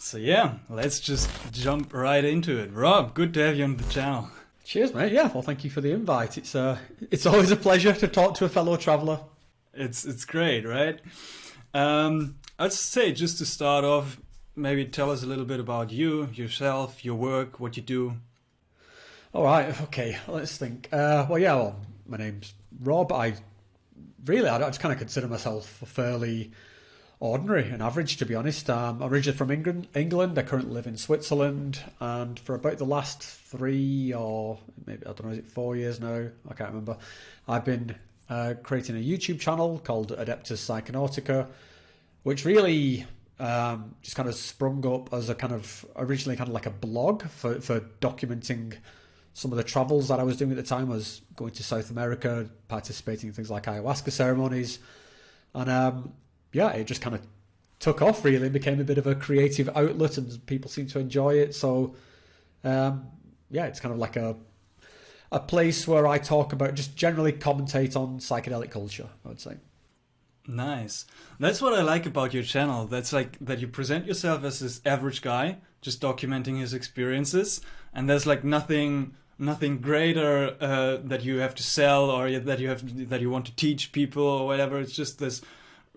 So yeah, let's just jump right into it. Rob, good to have you on the channel. Cheers, mate. Yeah, well, thank you for the invite. It's always a pleasure to talk to a fellow traveller. It's great, right? I'd say, just to start off, maybe tell us a little bit about you, yourself, your work, what you do. All right, okay, let's think. Well, my name's Rob. I just kind of consider myself fairly ordinary and average, to be honest. I'm originally from England. I currently live in Switzerland, and for about the last 3 or maybe, I don't know, is it 4 years now? I can't remember. I've been creating a YouTube channel called Adeptus Psychonautica, which really just kind of sprung up as originally like a blog for documenting some of the travels that I was doing at the time. I was going to South America, participating in things like Ayahuasca ceremonies, and it just kind of took off really and became a bit of a creative outlet, and people seem to enjoy it. So it's kind of like a place where I talk about, just generally commentate on psychedelic culture, I would say. Nice. That's what I like about your channel. That's like that you present yourself as this average guy, just documenting his experiences, and there's like nothing greater that you have to sell, or that you want to teach people or whatever. It's just this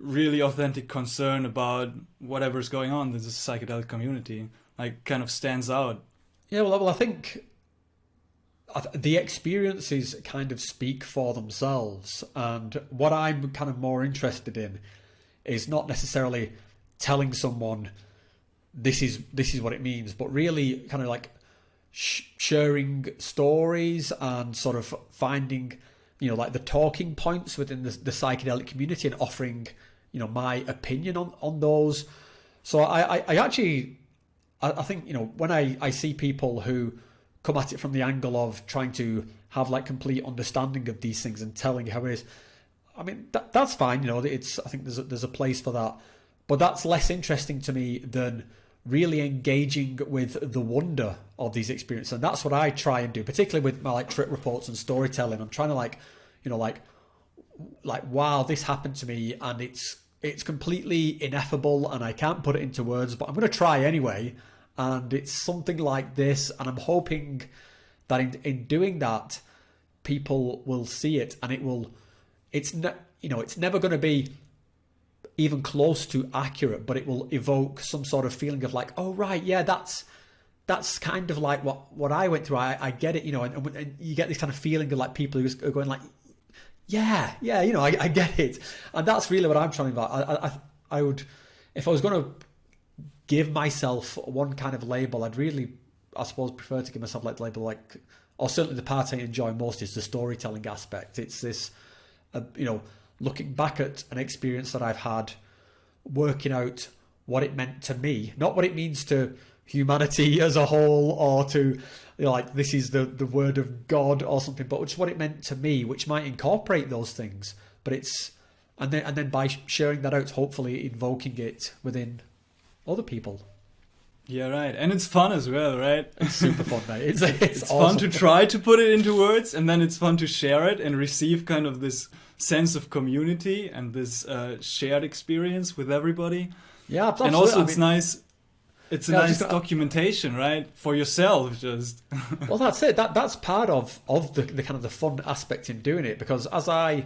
really authentic concern about whatever's going on. This psychedelic community like kind of stands out. Yeah, well, I think the experiences kind of speak for themselves, and what I'm kind of more interested in is not necessarily telling someone this is what it means, but really kind of like sharing stories and sort of finding, like the talking points within the psychedelic community and offering, my opinion on those. So I think, when I see people who come at it from the angle of trying to have like complete understanding of these things and telling how it is, I mean, that's fine. I think there's a place for that, but that's less interesting to me than really engaging with the wonder of these experiences. And that's what I try and do, particularly with my like trip reports and storytelling. I'm trying to like wow, this happened to me, and it's completely ineffable and I can't put it into words, but I'm going to try anyway. And it's something like this, and I'm hoping that in doing that, people will see it, and it's never going to be even close to accurate, but it will evoke some sort of feeling of like, oh right, yeah, that's kind of like what I went through. I get it, and you get this kind of feeling of like people who are going like, yeah, I get it, and that's really what I'm trying to. I would, if I was going to give myself one kind of label, I'd really, I suppose, prefer to give myself like the label, like, or certainly the part I enjoy most is the storytelling aspect. It's this, looking back at an experience that I've had, working out what it meant to me, not what it means to humanity as a whole, or to, like this is the word of God or something, but just what it meant to me, which might incorporate those things. But it's, and then by sharing that out, hopefully invoking it within other people. Yeah, right. And it's fun as well, right? It's super fun, mate. It's awesome. Fun to try to put it into words, and then it's fun to share it and receive kind of this sense of community and this shared experience with everybody. Yeah, absolutely. And also it's nice. It's a nice documentation, right? For yourself, just. Well, that's it. That's part of the kind of the fun aspect in doing it, because as I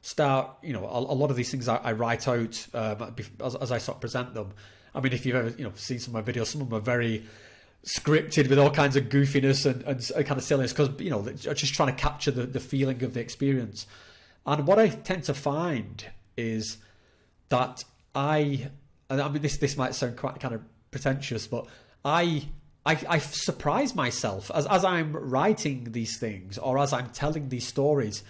start, a lot of these things I write out as I sort of present them. I mean, if you've ever seen some of my videos, some of them are very scripted with all kinds of goofiness and kind of silliness, because they're just trying to capture the feeling of the experience. And what I tend to find is that this might sound quite kind of pretentious, but I surprise myself as I'm writing these things, or as I'm telling these stories.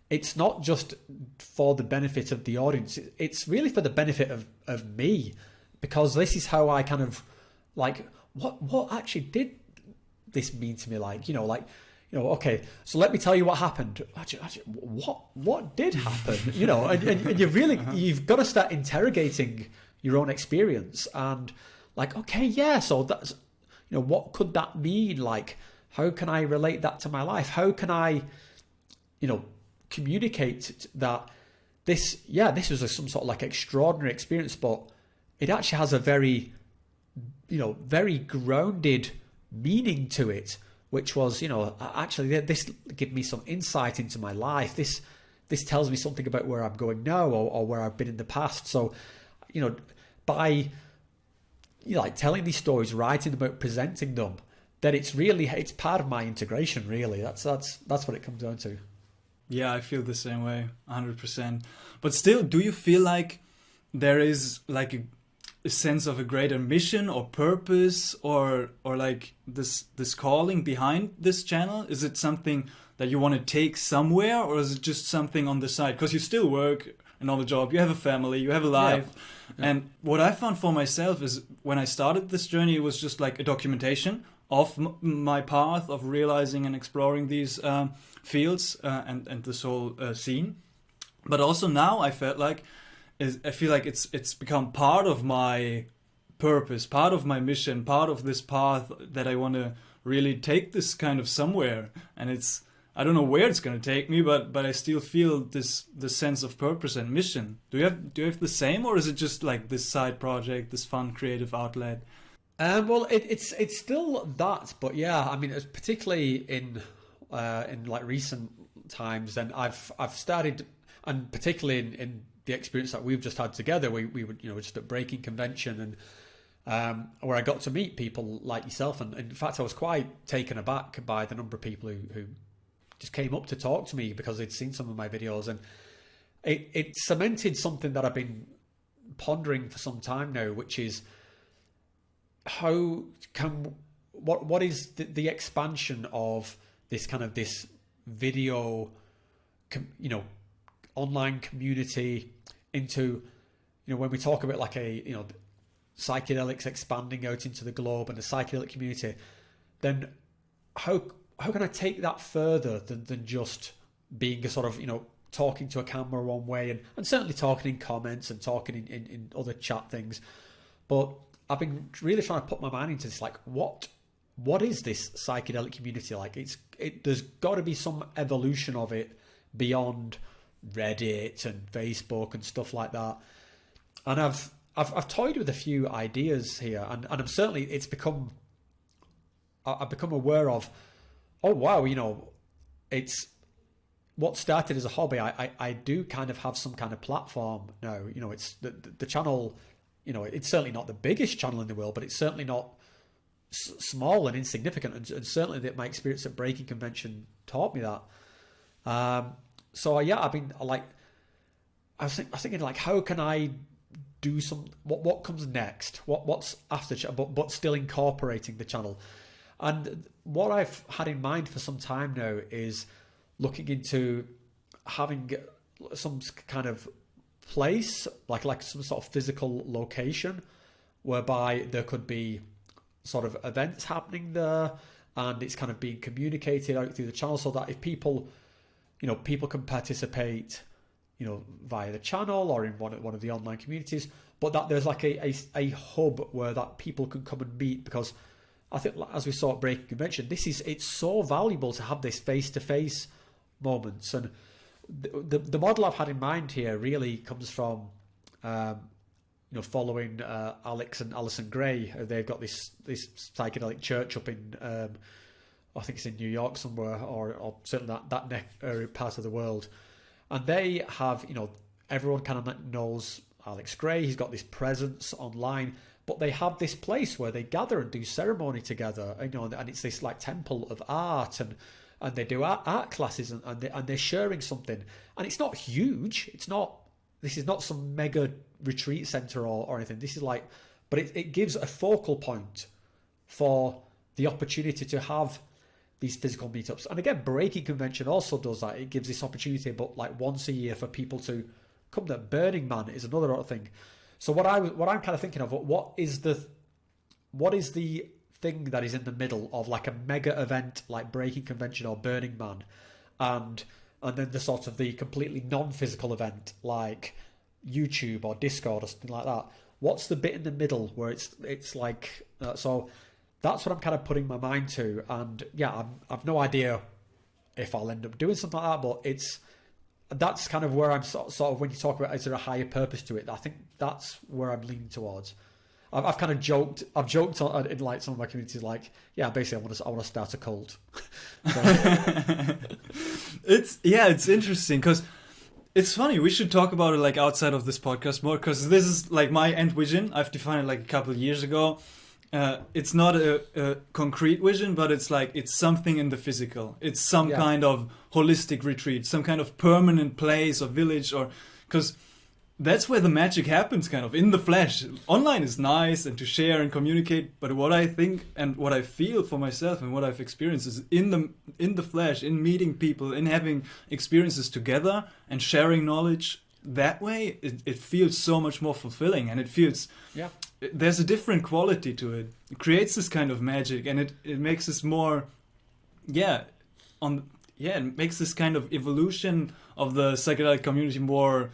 It's not just for the benefit of the audience, it's really for the benefit of me, because this is how I kind of like, what actually did this mean to me? Okay, so let me tell you what happened. Actually, what did happen? And you've got to start interrogating your own experience, and like, okay, yeah, so that's, what could that mean? Like, how can I relate that to my life? How can I, communicate that this was some sort of like extraordinary experience, but it actually has a very very grounded meaning to it, which was, actually this gave me some insight into my life. This tells me something about where I'm going now, or where I've been in the past. So, by like telling these stories, writing about, presenting them, then it's part of my integration. Really, that's what it comes down to. Yeah, I feel the same way, 100%. But still, do you feel like there is like a sense of a greater mission or purpose, or like this calling behind this channel? Is it something that you want to take somewhere, or is it just something on the side? Because you still work another job, you have a family, you have a life. Yeah. And what I found for myself is when I started this journey, it was just like a documentation of my path of realizing and exploring these fields and this whole scene. But also now I feel like it's become part of my purpose, part of my mission, part of this path that I want to really take this kind of somewhere. And I don't know where it's going to take me, but I still feel this sense of purpose and mission. Do you have the same, or is it just like this side project, this fun creative outlet? Well, it's still that, but yeah, I mean, it's particularly in like recent times, and I've started, and particularly in the experience that we've just had together, we were just at Breaking Convention, and where I got to meet people like yourself, and in fact I was quite taken aback by the number of people who just came up to talk to me because they'd seen some of my videos, and it cemented something that I've been pondering for some time now, which is what is the expansion of this kind of this video, online community into, when we talk about like psychedelics expanding out into the globe and the psychedelic community, then how can I take that further than just being a sort of, talking to a camera one way and certainly talking in comments and talking in other chat things. But I've been really trying to put my mind into this, like what is this psychedelic community like? There's got to be some evolution of it beyond Reddit and Facebook and stuff like that. And I've toyed with a few ideas here, and I'm certainly I've become aware of, oh wow, it's what started as a hobby. I do kind of have some kind of platform now. It's the channel. It's certainly not the biggest channel in the world, but it's certainly not small and insignificant. And certainly that my experience at Breaking Convention taught me that. So yeah, I've been like, I was thinking like, how can I do what comes next? What's after, but still incorporating the channel. And what I've had in mind for some time now is looking into having some kind of place, like some sort of physical location, whereby there could be sort of events happening there, and it's kind of being communicated out through the channel, so that if people can participate, via the channel or in one of the online communities, but that there's like a hub where that people can come and meet. Because I think, as we saw at Breaking Convention, it's so valuable to have this face-to-face moments. And the model I've had in mind here really comes from following Alex and Alison Gray. They've got this psychedelic church up in I think it's in New York somewhere, or certainly that area part of the world. And they have, everyone kind of knows Alex Gray. He's got this presence online, but they have this place where they gather and do ceremony together, and it's this like temple of art, and they do art classes, and they're sharing something. And it's not huge. This is not some mega retreat center or anything. This is like, but it gives a focal point for the opportunity to have these physical meetups. And again, Breaking Convention also does that. It gives this opportunity, but like once a year, for people to come there. Burning Man is another thing. So what I'm kind of thinking of, what is the thing that is in the middle of like a mega event like Breaking Convention or Burning Man, and then the sort of the completely non-physical event like YouTube or Discord or something like that. What's the bit in the middle where it's like so that's what I'm kind of putting my mind to. And yeah, I've no idea if I'll end up doing something like that, but that's kind of where I'm sort of when you talk about, is there a higher purpose to it? I think that's where I'm leaning towards. I've kind of joked. I've joked in like some of my communities, like, yeah, basically, I want to start a cult. So, it's interesting because it's funny. We should talk about it like outside of this podcast more, because this is like my end vision. I've defined it like a couple of years ago. It's not a concrete vision, but it's like it's something in the physical. It's some kind of holistic retreat, some kind of permanent place or village, or because that's where the magic happens, kind of in the flesh. Online is nice and to share and communicate, but what I think and what I feel for myself and what I've experienced is in the flesh, in meeting people, in having experiences together and sharing knowledge. That way, it feels so much more fulfilling, and it feels there's a different quality to it. It creates this kind of magic, and it makes us more it makes this kind of evolution of the psychedelic community more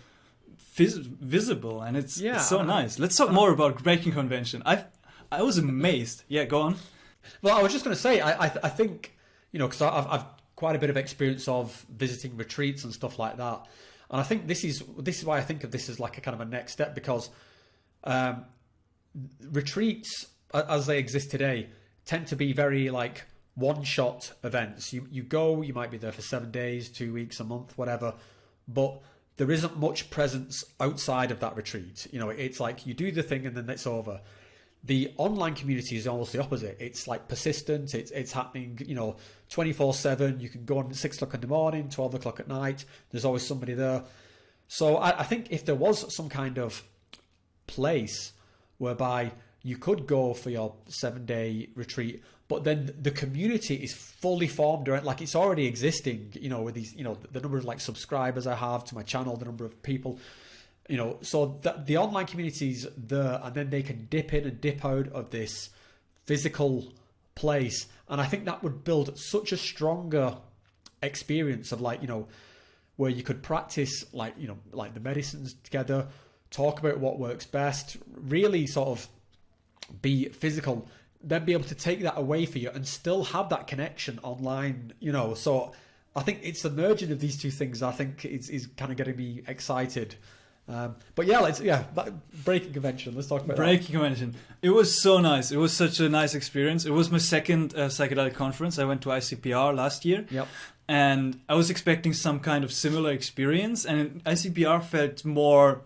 visible, and it's so nice. Let's talk more about breaking convention. I was amazed. Yeah, go on. Well, I was just going to say, I think, because I've quite a bit of experience of visiting retreats and stuff like that, and I think this is why I think of this as like a kind of a next step, because retreats as they exist today tend to be very like one-shot events. You go, you might be there for 7 days, 2 weeks, a month, whatever, but there isn't much presence outside of that retreat. It's like you do the thing and then it's over. The online community is almost the opposite. It's like persistent. It's happening, 24/7. You can go on at 6 o'clock in the morning, 12 o'clock at night. There's always somebody there. So I think if there was some kind of place whereby you could go for your 7-day retreat, but then the community is fully formed around, like it's already existing, with these, the number of like subscribers I have to my channel, the number of people, so that the online community's there, and then they can dip in and dip out of this physical place. And I think that would build such a stronger experience of like, where you could practice like, like the medicines together, talk about what works best, really sort of be physical, then be able to take that away for you and still have that connection online, So I think it's the merging of these two things, I think is kind of getting me excited. But breaking convention. Let's talk about breaking convention. It was so nice. It was such a nice experience. It was my second psychedelic conference. I went to ICPR last year. Yep. And I was expecting some kind of similar experience, and ICPR felt more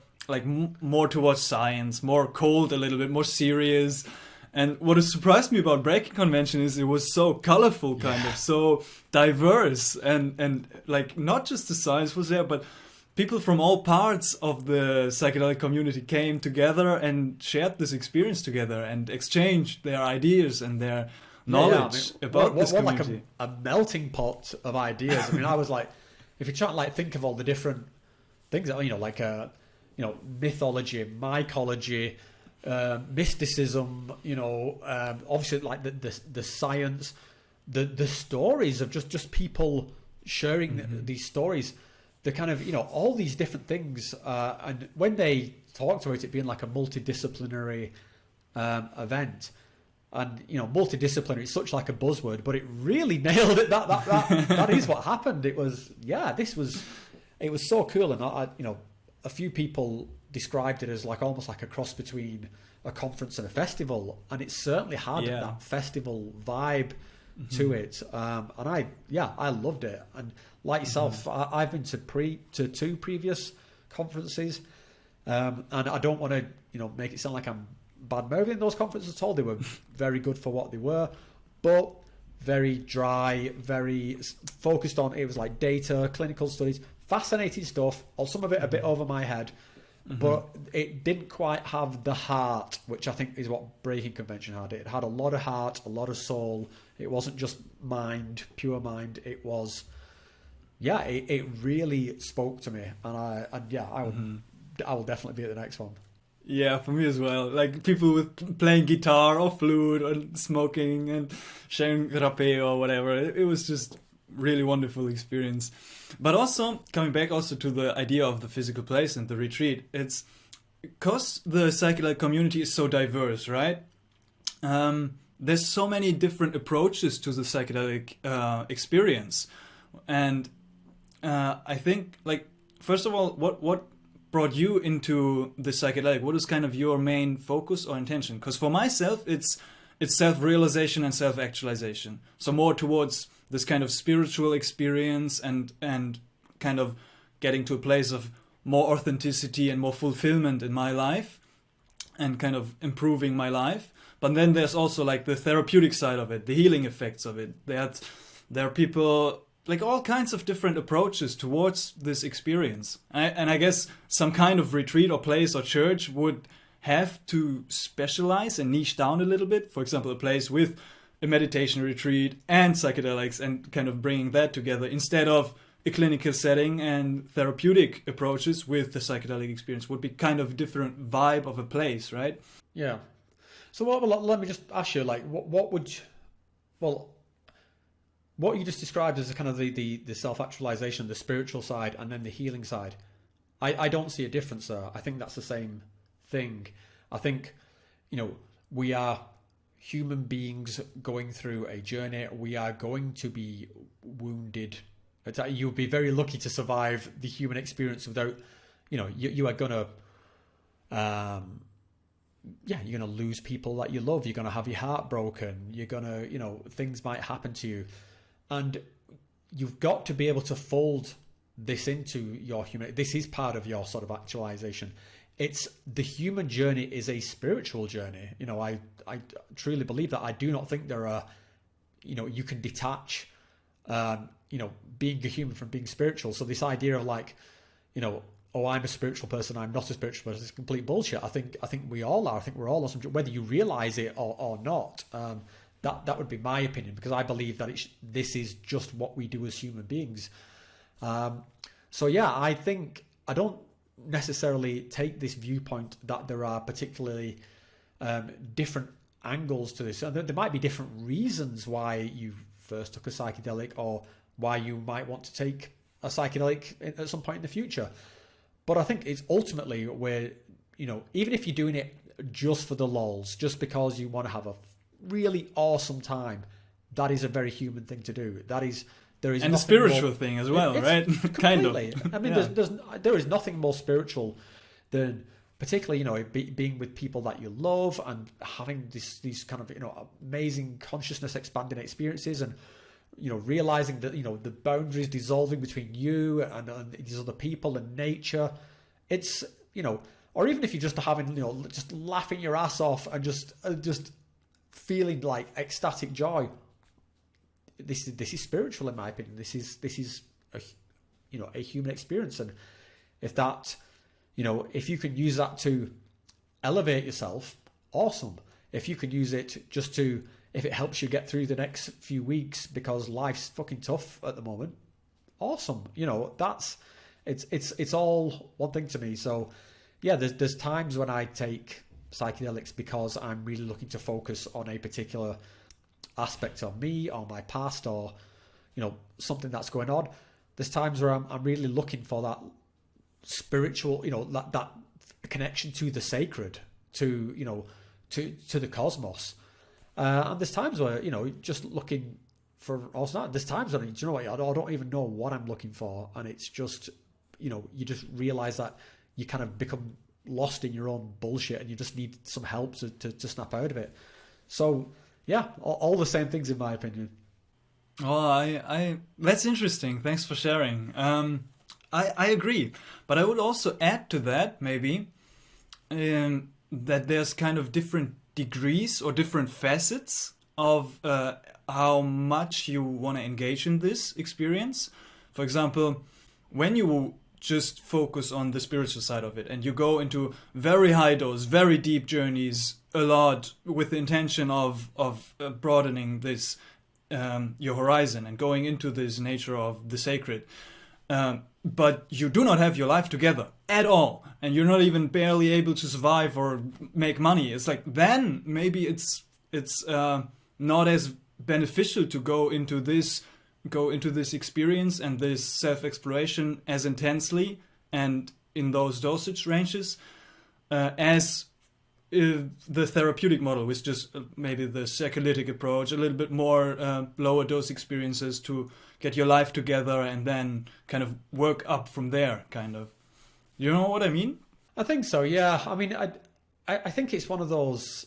towards science, more cold, a little bit more serious. And what has surprised me about breaking convention is it was so colorful, kind of so diverse, and like not just the science was there, but people from all parts of the psychedelic community came together and shared this experience together and exchanged their ideas and their knowledge about this community. Like a melting pot of ideas. I mean, I was like, if you try to like think of all the different things, like mythology, mycology, mysticism, obviously like the science, the stories of just people sharing these stories, the kind of all these different things, and when they talked about it being like a multidisciplinary event, and multidisciplinary is such like a buzzword, but it really nailed it. That is what happened. It was so cool, and a few people described it as like almost like a cross between a conference and a festival, and it certainly had that festival vibe to it. And I loved it. And like yourself, I've been to two previous conferences, and I don't want to make it sound like I'm bad mouthing those conferences at all. They were very good for what they were, but very dry, very focused on, it was like data, clinical studies, fascinating stuff, or some of it a bit over my head, but it didn't quite have the heart, which I think is what Breaking Convention had. It had a lot of heart, a lot of soul. It wasn't just mind, pure mind. It was, it really spoke to me, and I will definitely be at the next one. Yeah, for me as well. Like people with playing guitar or flute or smoking and sharing rapé or whatever. It was just really wonderful experience. But also, coming back also to the idea of the physical place and the retreat, it's because the psychedelic community is so diverse, right? There's so many different approaches to the psychedelic experience. And I think, like, first of all, what brought you into the psychedelic? What is kind of your main focus or intention? Because for myself, it's self-realization and self-actualization. So more towards this kind of spiritual experience and kind of getting to a place of more authenticity and more fulfillment in my life and kind of improving my life. But then there's also like the therapeutic side of it, the healing effects of it. There are people, like all kinds of different approaches towards this experience. And I guess some kind of retreat or place or church would have to specialize and niche down a little bit. For example, a place with a meditation retreat and psychedelics and kind of bringing that together instead of a clinical setting and therapeutic approaches with the psychedelic experience would be kind of different vibe of a place, right? Yeah. So let me just ask you, like, what you just described as kind of the self-actualization, the spiritual side, and then the healing side. I don't see a difference there. I think that's the same thing. I think, we are human beings going through a journey. We are going to be wounded. You'll be very lucky to survive the human experience without, you are gonna, you're gonna lose people that you love. You're gonna have your heart broken. You're gonna, things might happen to you, and you've got to be able to fold this into your human. This is part of your sort of actualization. It's the human journey is a spiritual journey. I truly believe that. I do not think there are, you can detach, being a human from being spiritual. So this idea of like, oh, I'm a spiritual person, I'm not a spiritual person, is complete bullshit. I think we all are. I think we're all awesome, whether you realize it or not. That would be my opinion, because I believe that this is just what we do as human beings. So yeah, I don't necessarily take this viewpoint that there are particularly different angles to this. And there might be different reasons why you first took a psychedelic or why you might want to take a psychedelic at some point in the future. But I think it's ultimately where, even if you're doing it just for the lols, just because you want to have a really awesome time, that is a very human thing to do. There is and a spiritual thing as well, right? Kind of. I mean, there is nothing more spiritual than, particularly, being with people that you love and having these kind of, amazing consciousness expanding experiences, and, realizing that, the boundaries dissolving between you and these other people and nature. It's, or even if you're just having, just laughing your ass off and just feeling like ecstatic joy. This is spiritual, in my opinion. This is a human experience, and if that, if you can use that to elevate yourself, awesome. If you can use it just to, if it helps you get through the next few weeks because life's fucking tough at the moment, awesome. It's all one thing to me. So yeah, there's times when I take psychedelics because I'm really looking to focus on a particular aspect of me or my past, or something that's going on. There's times where I'm really looking for that spiritual, that connection to the sacred, to the cosmos. And there's times where just looking for also that. There's times when I don't even know what I'm looking for, and it's just you just realize that you kind of become lost in your own bullshit, and you just need some help to snap out of it. So yeah, all the same things, in my opinion. Oh, I that's interesting. Thanks for sharing. I agree, but I would also add to that maybe that there's kind of different degrees or different facets of how much you want to engage in this experience. For example, when you just focus on the spiritual side of it and you go into very high dose, very deep journeys a lot with the intention of broadening this your horizon and going into this nature of the sacred, but you do not have your life together at all, and you're not even barely able to survive or make money. It's like, then maybe it's not as beneficial to go into this experience and this self-exploration as intensely and in those dosage ranges as the therapeutic model, which just maybe the psychedelic approach, a little bit more lower dose experiences to get your life together and then kind of work up from there, kind of. You know what I mean? I think so. Yeah. I mean, I think it's one of those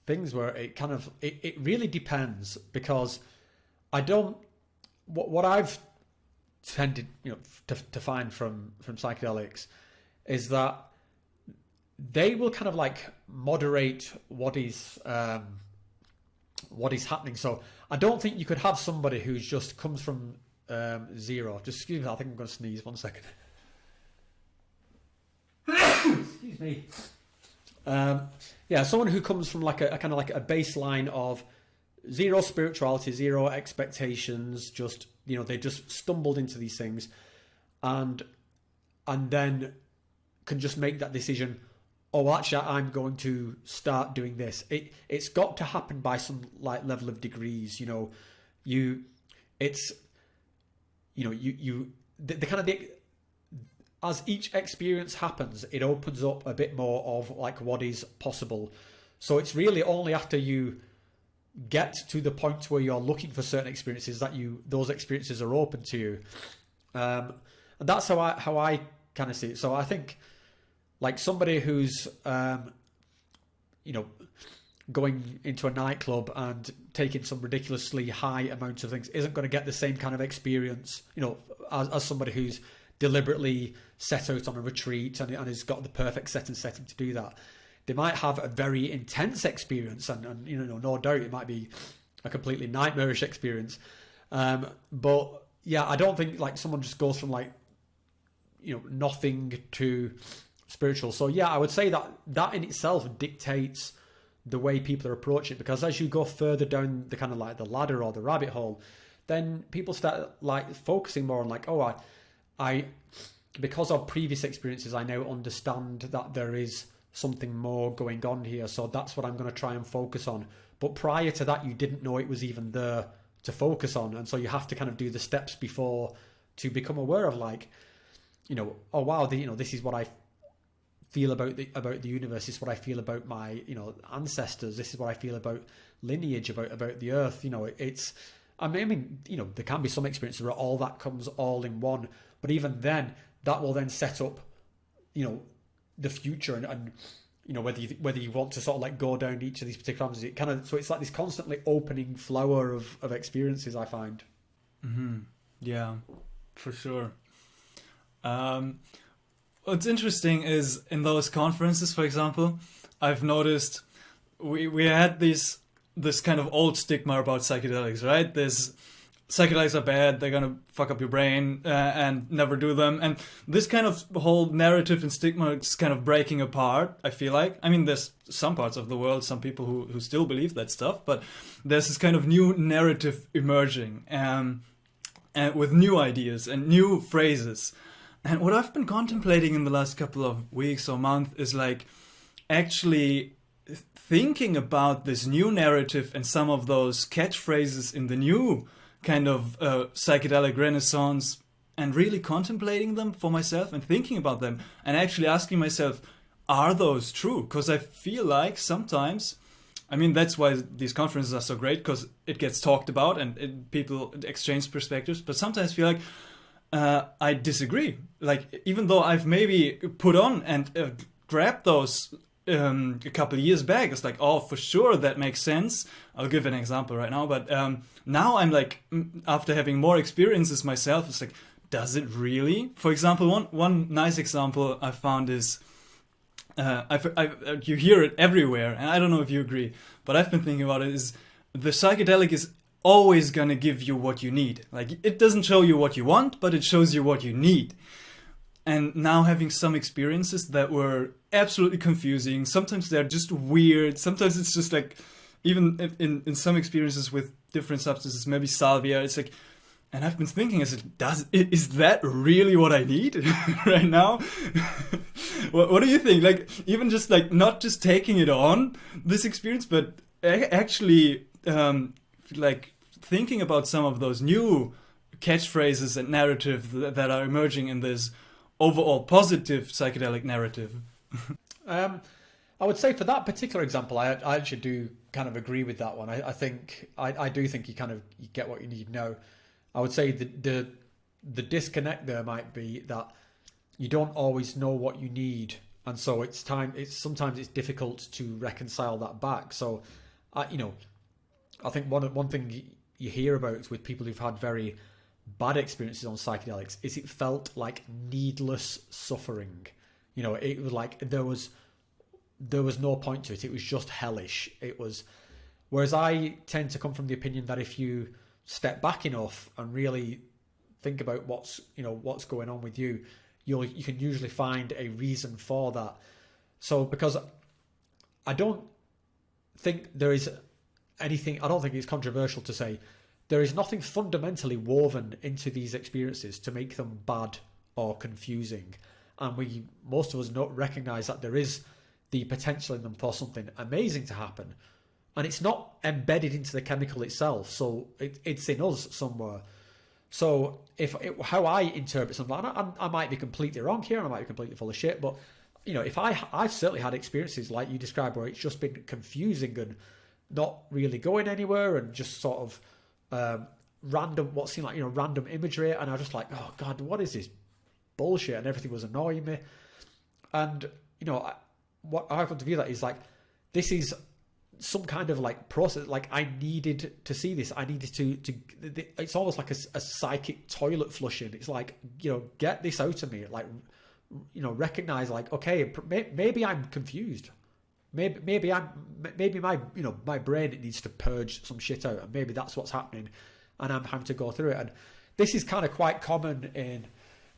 things where it kind of it really depends, because I don't what I've tended to find from psychedelics is that they will kind of like moderate what is happening. So I don't think you could have somebody who's just comes from zero. Just excuse me, I think I'm going to sneeze. 1 second. Excuse me. Yeah, someone who comes from like a kind of like a baseline of zero spirituality, zero expectations, just they just stumbled into these things, and then can just make that decision. Oh, well, actually, I'm going to start doing this. It's got to happen by some like level of degrees. The kind of as each experience happens, it opens up a bit more of like what is possible. So it's really only after you get to the point where you're looking for certain experiences that those experiences are open to you. And that's how I kind of see it. So I think like somebody who's going into a nightclub and taking some ridiculously high amounts of things isn't going to get the same kind of experience, as somebody who's deliberately set out on a retreat and has got the perfect setting to do that. They might have a very intense experience, and no doubt it might be a completely nightmarish experience. But yeah, I don't think like someone just goes from like nothing to spiritual. So yeah, I would say that in itself dictates the way people are approaching it, because as you go further down the kind of like the ladder or the rabbit hole, then people start like focusing more on like, oh, I because of previous experiences, I now understand that there is something more going on here, so that's what I'm going to try and focus on. But prior to that, you didn't know it was even there to focus on, and so you have to kind of do the steps before to become aware of like, oh wow, this is what I feel about the universe. This is what I feel about my ancestors. This is what I feel about lineage, about the earth. It's I mean there can be some experiences where all that comes all in one, but even then that will then set up the future and whether you want to sort of like go down each of these particular avenues. It kind of, so it's like this constantly opening flower of experiences, I find. Mm-hmm. Yeah, for sure. What's interesting is in those conferences, for example, I've noticed we had this kind of old stigma about psychedelics, right? There's psychedelics are bad, they're gonna fuck up your brain and never do them. And this kind of whole narrative and stigma is kind of breaking apart, I feel like. I mean, there's some parts of the world, some people who still believe that stuff, but there's this kind of new narrative emerging and with new ideas and new phrases. And what I've been contemplating in the last couple of weeks or month is like actually thinking about this new narrative and some of those catchphrases in the new kind of psychedelic renaissance, and really contemplating them for myself and thinking about them and actually asking myself, are those true? Because I feel like sometimes, I mean, that's why these conferences are so great, because it gets talked about and people exchange perspectives, but sometimes I feel like I disagree. Like, even though I've maybe put on and grabbed those a couple of years back, it's like, oh, for sure that makes sense. I'll give an example right now, but now I'm like, after having more experiences myself, it's like, does it really? For example, one nice example I found is you hear it everywhere, and I don't know if you agree, but I've been thinking about it, is the psychedelic is always gonna give you what you need. Like, it doesn't show you what you want, but it shows you what you need. And now having some experiences that were absolutely confusing, sometimes they're just weird, sometimes it's just like, even in some experiences with different substances, maybe salvia, it's like, and I've been thinking, is that really what I need right now? What do you think? Like, even just like, not just taking it on, this experience, but actually like thinking about some of those new catchphrases and narrative that are emerging in this overall positive psychedelic narrative. I would say for that particular example, I actually do kind of agree with that one. I do think you get what you need now. I would say the disconnect there might be that you don't always know what you need, and so sometimes it's difficult to reconcile that back. So I think one thing you hear about with people who've had very bad experiences on psychedelics is it felt like needless suffering. It was like there was no point to it. It was just hellish. Whereas I tend to come from the opinion that if you step back enough and really think about what's going on with you, you can usually find a reason for that. So because I don't think it's controversial to say there is nothing fundamentally woven into these experiences to make them bad or confusing. And most of us don't recognize that there is the potential in them for something amazing to happen. And it's not embedded into the chemical itself, so it's in us somewhere. So how I interpret something, and I might be completely wrong here, and I might be completely full of shit, but if I've certainly had experiences like you described where it's just been confusing and not really going anywhere, and just sort of what seemed like random imagery, and I was just like, oh god, what is this bullshit? And everything was annoying me. And what I come to view that is like, this is some kind of like process. Like I needed to see this. I needed to it's almost like a psychic toilet flushing. It's like, get this out of me. Like, recognize like, okay, maybe I'm confused. Maybe my brain needs to purge some shit out, and maybe that's what's happening, and I'm having to go through it. And this is kind of quite common in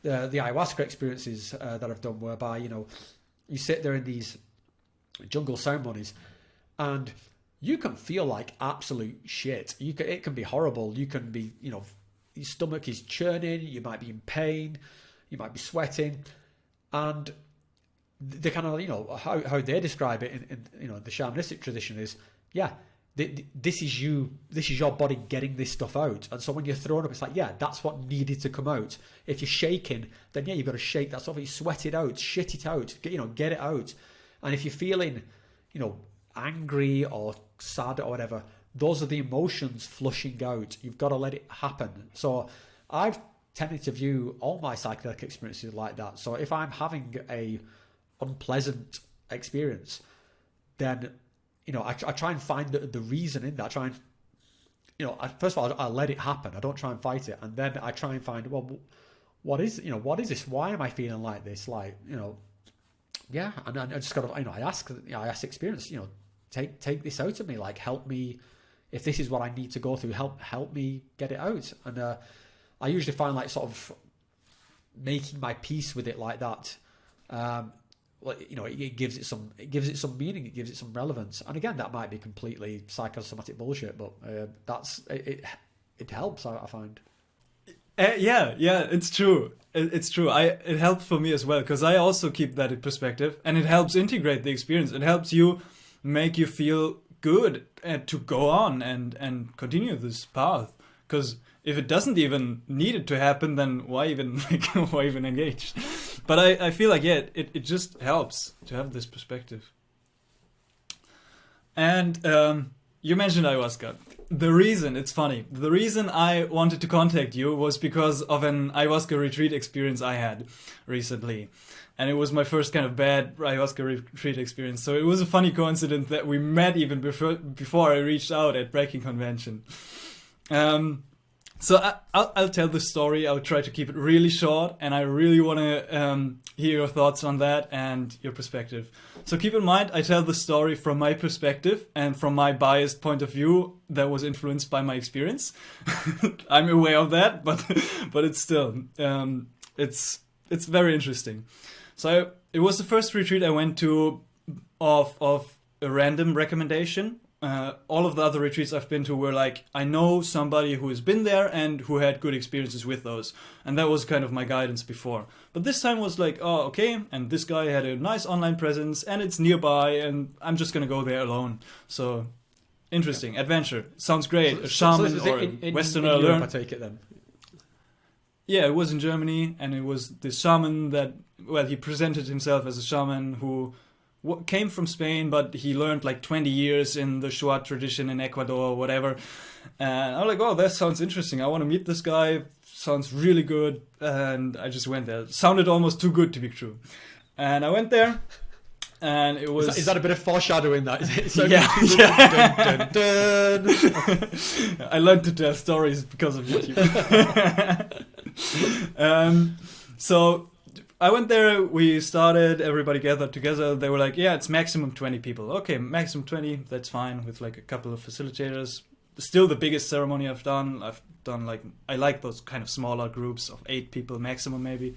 the ayahuasca experiences that I've done, whereby you sit there in these jungle ceremonies, and you can feel like absolute shit. It can be horrible. You can be, your stomach is churning. You might be in pain. You might be sweating, and the kind of how they describe it in the shamanistic tradition is, this is your body getting this stuff out. And so when you're thrown up, it's like, that's what needed to come out. If you're shaking, then you've got to shake that stuff. You sweat it out, shit it out, get it out. And if you're feeling angry or sad or whatever, those are the emotions flushing out. You've got to let it happen. So I've tended to view all my psychedelic experiences like that. So if I'm having a unpleasant experience, then I try and find the reason in that. I try and first of all, I let it happen. I don't try and fight it, and then I try and find, well, what is this? Why am I feeling like this? Like, and I just got to, I ask experience, take this out of me, like, help me. If this is what I need to go through, help me get it out. And I usually find like sort of making my peace with it like that. It gives it some meaning, it gives it some relevance. And again, that might be completely psychosomatic bullshit, but that's it helps, I find. It's true. It's true. It helps for me as well, because I also keep that in perspective, and it helps integrate the experience. It helps make you feel good to go on and continue this path. Because if it doesn't even need it to happen, then why even engage? But I feel like it just helps to have this perspective. And you mentioned ayahuasca. The reason I wanted to contact you was because of an ayahuasca retreat experience I had recently. And it was my first kind of bad ayahuasca retreat experience. So it was a funny coincidence that we met even before I reached out at Breaking Convention. So I'll tell the story. I'll try to keep it really short, and I really want to hear your thoughts on that and your perspective. So keep in mind, I tell the story from my perspective and from my biased point of view that was influenced by my experience. I'm aware of that, but it's still it's very interesting. So it was the first retreat I went to of a random recommendation. All of the other retreats I've been to were like, I know somebody who has been there and who had good experiences with those. And that was kind of my guidance before. But this time was like, oh, okay. And this guy had a nice online presence and it's nearby and I'm just going to go there alone. So interesting. Adventure. Sounds great. A shaman or a Westerner in Europe, learn. I take it then. Yeah, it was in Germany. And it was this shaman that, well, he presented himself as a shaman who came from Spain, but he learned like 20 years in the Shuar tradition in Ecuador or whatever. And I'm like, oh, that sounds interesting. I want to meet this guy. sounds really good. And I just went there. It sounded almost too good to be true. And I went there. And it was... Is that a bit of foreshadowing that? Is it so yeah. Dun, dun, dun. I learned to tell stories because of YouTube. So I went there, we started, everybody gathered together. They were like, yeah, it's maximum 20 people. Okay, maximum 20, that's fine, with like a couple of facilitators. Still the biggest ceremony I've done. I've done like, I like those kind of smaller groups of 8 people maximum maybe.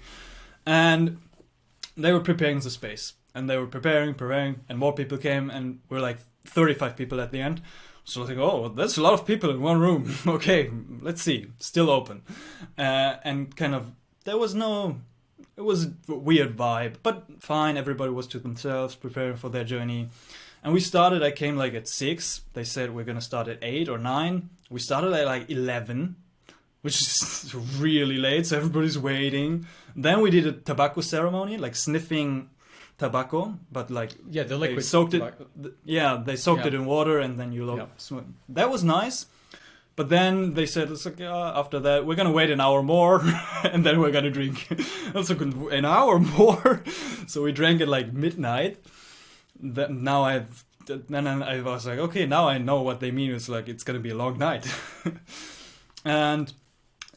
And they were preparing the space. And they were preparing, and more people came, and we're like 35 people at the end. So I was like, oh, that's a lot of people in one room. Okay, let's see. Still open. And kind of, it was a weird vibe, but fine. Everybody was to themselves, preparing for their journey. And we started, I came like at 6. They said we're going to start at 8 or 9. We started at like 11, which is really late, so everybody's waiting. Then we did a tobacco ceremony, like sniffing tobacco, but like the liquid they soaked tobacco. They soaked it in water, and then that was nice. But then they said, it's like, after that we're gonna wait an hour more and then we're gonna drink. That's like an hour more. So we drank at like midnight. Then I was like, okay, now I know what they mean. It's like, it's gonna be a long night. And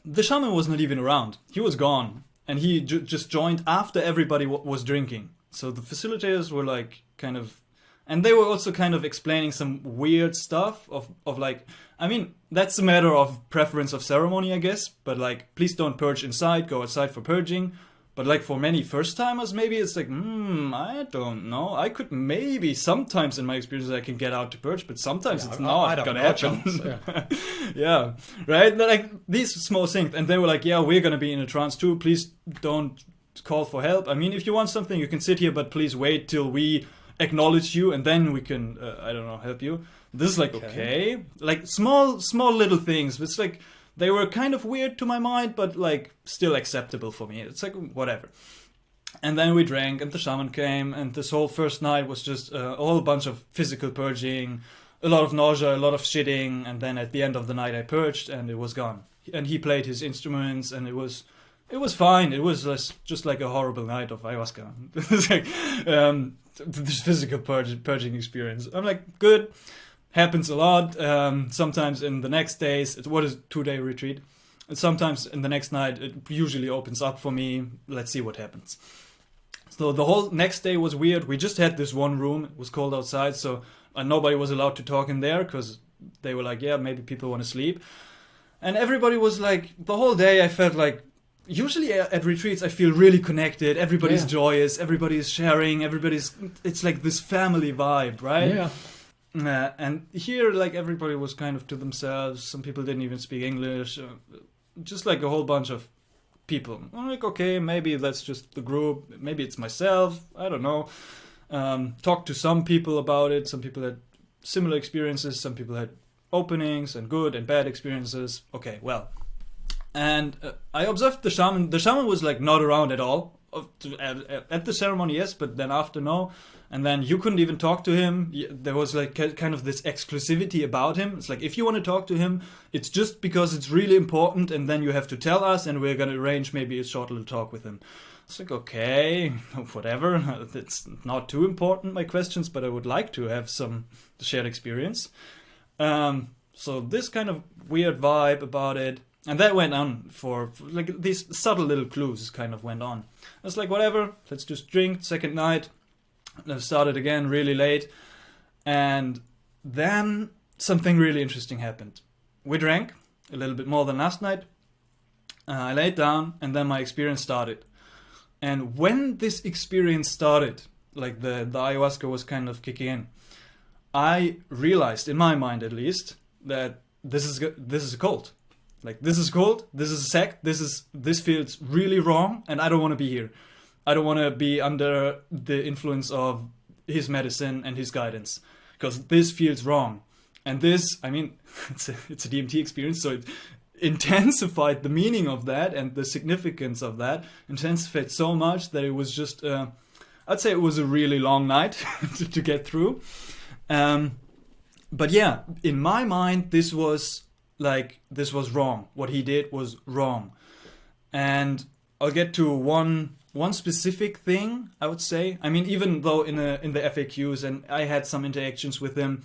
the shaman was not even around. He was gone, and he just joined after everybody was drinking. So the facilitators were like kind of, and they were also kind of explaining some weird stuff of like, I mean, that's a matter of preference of ceremony, I guess, but like, please don't purge inside, go outside for purging. But like for many first timers, maybe it's like, I don't know. I could maybe sometimes in my experience I can get out to purge, but sometimes it's not gonna happen. Yeah, right? Like these small things. And they were like, yeah, we're gonna be in a trance too. Please don't call for help. I mean, if you want something, you can sit here, but please wait till we acknowledge you, and then we can, I don't know, help you. This is like, okay. Like small little things. It's like, they were kind of weird to my mind, but like still acceptable for me. It's like, whatever. And then we drank, and the shaman came, and this whole first night was just a whole bunch of physical purging, a lot of nausea, a lot of shitting, and then at the end of the night I purged, and it was gone. And he played his instruments, and it was fine. It was just like a horrible night of ayahuasca. It's like, this physical purging experience. I'm like, good. Happens a lot. Sometimes in the next days, what is 2-day retreat? And sometimes in the next night, it usually opens up for me. Let's see what happens. So the whole next day was weird. We just had this one room. It was cold outside, so nobody was allowed to talk in there because they were like, yeah, maybe people want to sleep. And everybody was like, the whole day I felt like, usually at retreats I feel really connected. Everybody's joyous. Everybody's sharing. It's like this family vibe, right? Yeah. And here, like, everybody was kind of to themselves. Some people didn't even speak English. Just like a whole bunch of people. I'm like, okay, maybe that's just the group. Maybe it's myself. I don't know. Talked to some people about it. Some people had similar experiences. Some people had openings and good and bad experiences. Okay, well. And I observed the shaman. The shaman was like not around at all. At the ceremony, yes, but then after, no. And then you couldn't even talk to him. There was like kind of this exclusivity about him. It's like, if you want to talk to him, it's just because it's really important, and then you have to tell us, and we're going to arrange maybe a short little talk with him. It's like, okay, whatever. It's not too important, my questions, but I would like to have some shared experience. So this kind of weird vibe about it. And that went on for like these subtle little clues kind of went on. I was like, whatever, let's just drink. Second night, I started again really late. And then something really interesting happened. We drank a little bit more than last night. I laid down, and then my experience started. And when this experience started, like the ayahuasca was kind of kicking in, I realized, in my mind at least, that this is a cult. Like, this is cold, this is a sect, this feels really wrong, and I don't want to be here. I don't want to be under the influence of his medicine and his guidance, because this feels wrong. And this, I mean, it's a DMT experience, so it intensified the meaning of that and the significance of that, intensified so much that it was just, I'd say it was a really long night to get through. But yeah, in my mind, this was wrong. What he did was wrong. And I'll get to one specific thing, I would say. I mean, even though in the FAQs, and I had some interactions with him,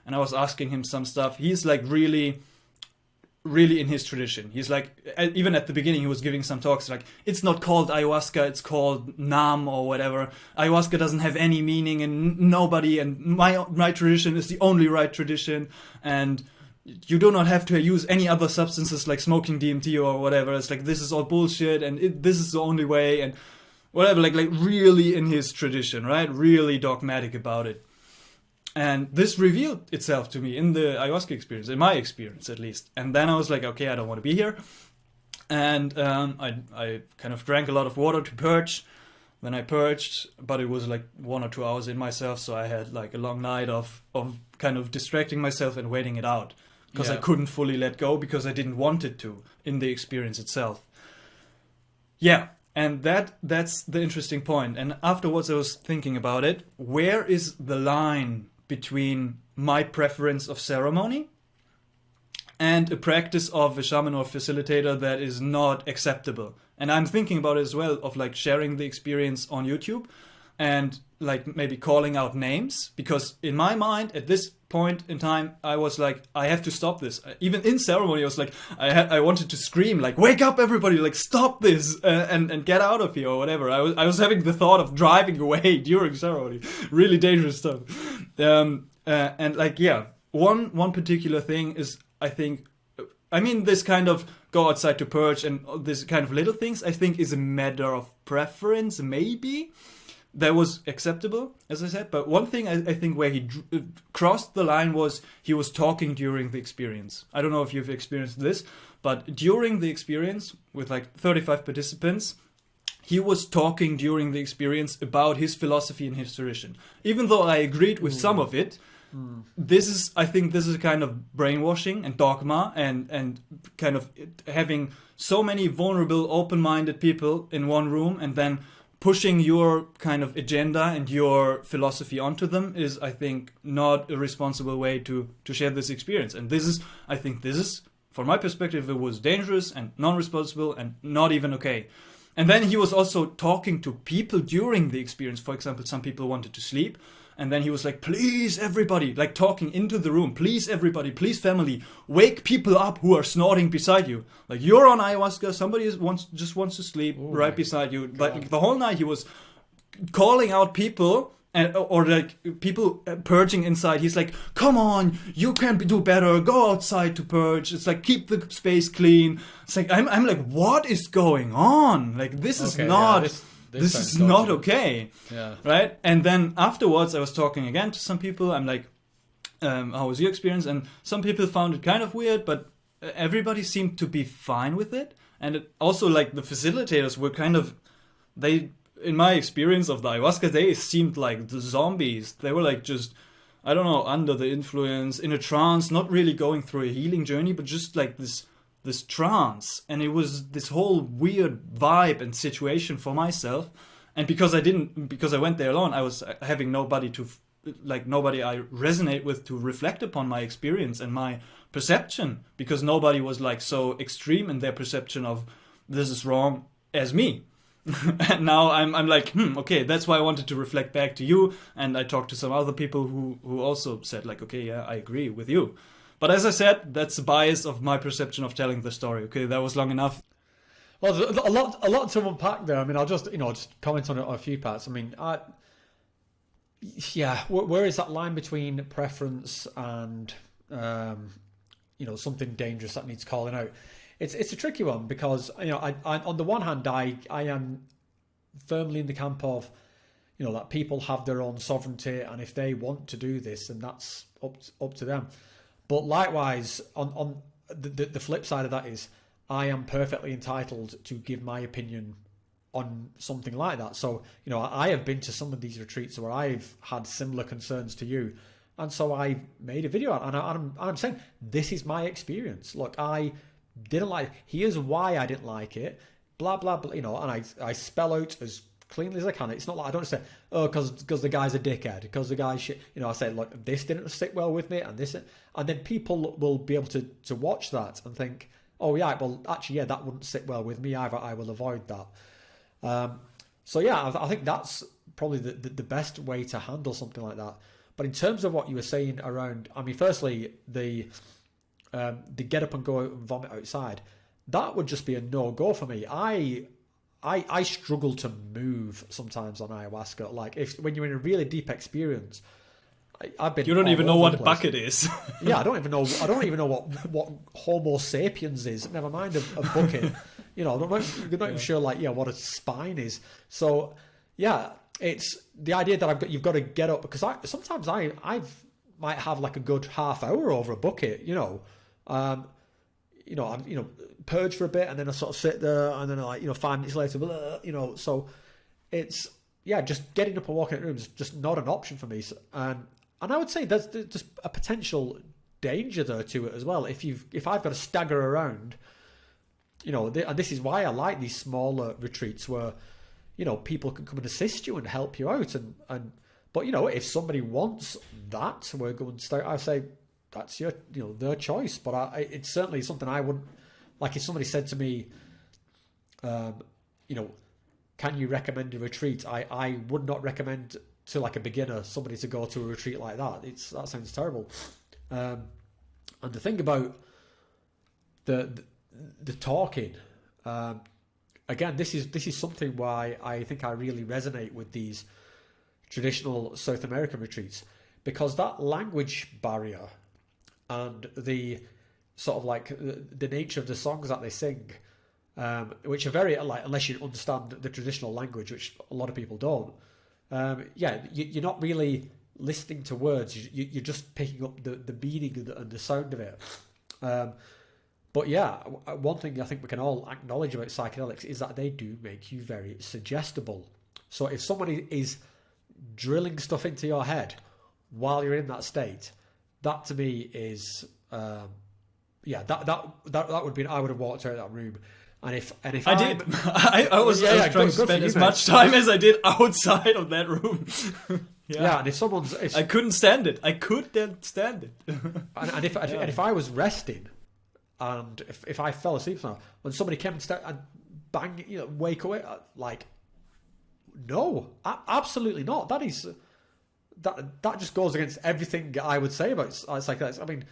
and I was asking him some stuff, he's like really in his tradition. He's like, even at the beginning, he was giving some talks like, it's not called ayahuasca, it's called nam or whatever. Ayahuasca doesn't have any meaning, and nobody, and my tradition is the only right tradition, and you do not have to use any other substances like smoking DMT or whatever. It's like, this is all bullshit, and this is the only way, and whatever, like really in his tradition, right? Really dogmatic about it. And this revealed itself to me in the ayahuasca experience, in my experience at least. And then I was like, okay, I don't want to be here. And I kind of drank a lot of water to purge. Then I purged, but it was like 1 or 2 hours in myself. So I had like a long night of kind of distracting myself and waiting it out. Because I couldn't fully let go, because I didn't want it to in the experience itself. Yeah. And that's the interesting point. And afterwards I was thinking about it. Where is the line between my preference of ceremony and a practice of a shaman or facilitator that is not acceptable? And I'm thinking about it as well, of like sharing the experience on YouTube and like maybe calling out names, because in my mind at this point in time I was like, I have to stop this. Even in ceremony I was like, I wanted to scream like, wake up everybody, like stop this and get out of here or whatever. I was having the thought of driving away during ceremony. Really dangerous stuff. And like, yeah, one particular thing is, I think, I mean, this kind of go outside to purge and this kind of little things, I think is a matter of preference, maybe. That was acceptable, as I said. But one thing I think where he crossed the line was he was talking during the experience. I don't know if you've experienced this, but during the experience with like 35 participants, he was talking during the experience about his philosophy and his tradition. Even though I agreed with some of it, I think this is a kind of brainwashing and dogma and kind of having so many vulnerable, open-minded people in one room and then pushing your kind of agenda and your philosophy onto them is, I think, not a responsible way to share this experience. And I think this is, from my perspective, it was dangerous and non-responsible and not even okay. And then he was also talking to people during the experience. For example, some people wanted to sleep. And then he was like, please, everybody, like talking into the room, please, everybody, please, family, wake people up who are snorting beside you. Like, you're on ayahuasca, somebody just wants to sleep right beside you. God. Like, the whole night he was calling out people, or like people purging inside. He's like, come on, you can do better, go outside to purge. It's like, keep the space clean. It's like, I'm like, what is going on? Like, this is not... Yeah, this is not okay, right? And then afterwards, I was talking again to some people. I'm like, how was your experience? And some people found it kind of weird, but everybody seemed to be fine with it. And it also, like, the facilitators were kind of, in my experience of the ayahuasca, they seemed like the zombies. They were like just, I don't know, under the influence, in a trance, not really going through a healing journey, but just like this trance. And it was this whole weird vibe and situation for myself. And because I went there alone, I was having nobody I resonate with to reflect upon my experience and my perception, because nobody was like so extreme in their perception of this is wrong as me. And now I'm like, okay, that's why I wanted to reflect back to you. And I talked to some other people who also said like, okay, yeah, I agree with you. But as I said, that's the bias of my perception of telling the story. Okay, that was long enough. Well, a lot to unpack there. I mean, I'll just comment on a few parts. I mean, where is that line between preference and something dangerous that needs calling out? It's a tricky one, because I on the one hand, I am firmly in the camp of that people have their own sovereignty, and if they want to do this, then that's up to them. But likewise, on the flip side of that is, I am perfectly entitled to give my opinion on something like that. So, I have been to some of these retreats where I've had similar concerns to you. And so I made a video, and I'm saying, this is my experience. Look, I didn't like it. Here's why I didn't like it. Blah, blah, blah, and I spell out as cleanly as I can. It's not like I don't say, because the guy's a dickhead, because the guy's shit. I say, look, this didn't sit well with me, and then people will be able to watch that and think, oh yeah, well actually yeah, that wouldn't sit well with me either. I will avoid that. So yeah, I think that's probably the best way to handle something like that. But in terms of what you were saying around, I mean, firstly, the get up and go out and vomit outside, that would just be a no-go for me. I struggle to move sometimes on ayahuasca. Like when you're in a really deep experience, I've been. You don't even know what a bucket is. Yeah, I don't even know what Homo sapiens is. Never mind a bucket. You're not even sure what a spine is. So yeah, it's the idea that you've got to get up, because sometimes I might have like a good half hour over a bucket. I'm purge for a bit, and then I sort of sit there, and then 5 minutes later, so it's just getting up and walking in the room is just not an option for me. And I would say there's just a potential danger there to it as well. If I've got to stagger around, and this is why I like these smaller retreats where people can come and assist you and help you out, but if somebody wants that, we're going to start. I say that's their choice, but it's certainly something I wouldn't like. If somebody said to me, can you recommend a retreat? I would not recommend to like a beginner somebody to go to a retreat like that. That sounds terrible. And the thing about the talking, again, this is something why I think I really resonate with these traditional South American retreats, because that language barrier and the sort of like the nature of the songs that they sing, which are very like, unless you understand the traditional language, which a lot of people don't. You're not really listening to words. You're just picking up the meaning and the sound of it. But yeah, one thing I think we can all acknowledge about psychedelics is that they do make you very suggestible. So if somebody is drilling stuff into your head while you're in that state, that to me is that would be. I would have walked out of that room. And if I did, I was trying to spend as much time as I did outside of that room. And if I couldn't stand it. I couldn't stand it. and if I was resting, and if I fell asleep somehow, when somebody came and bang, wake away, like, no, absolutely not. That just goes against everything I would say about psychedelics. I mean,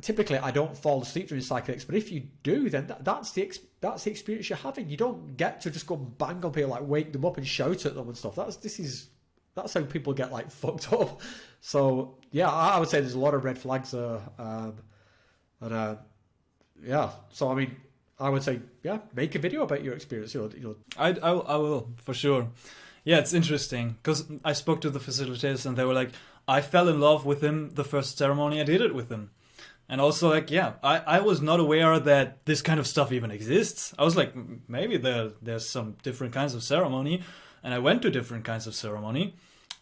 typically I don't fall asleep during psychedelics, but if you do, then that's the experience you're having. You don't get to just go and bang on people, like wake them up and shout at them and stuff. That's how people get like fucked up. So yeah, I would say there's a lot of red flags there. So I mean, I would say make a video about your experience. I will for sure. Yeah, it's interesting because I spoke to the facilitators and they were like, I fell in love with him the first ceremony I did it with him. And also, like, I was not aware that this kind of stuff even exists. I was like, maybe there's some different kinds of ceremony, and I went to different kinds of ceremony.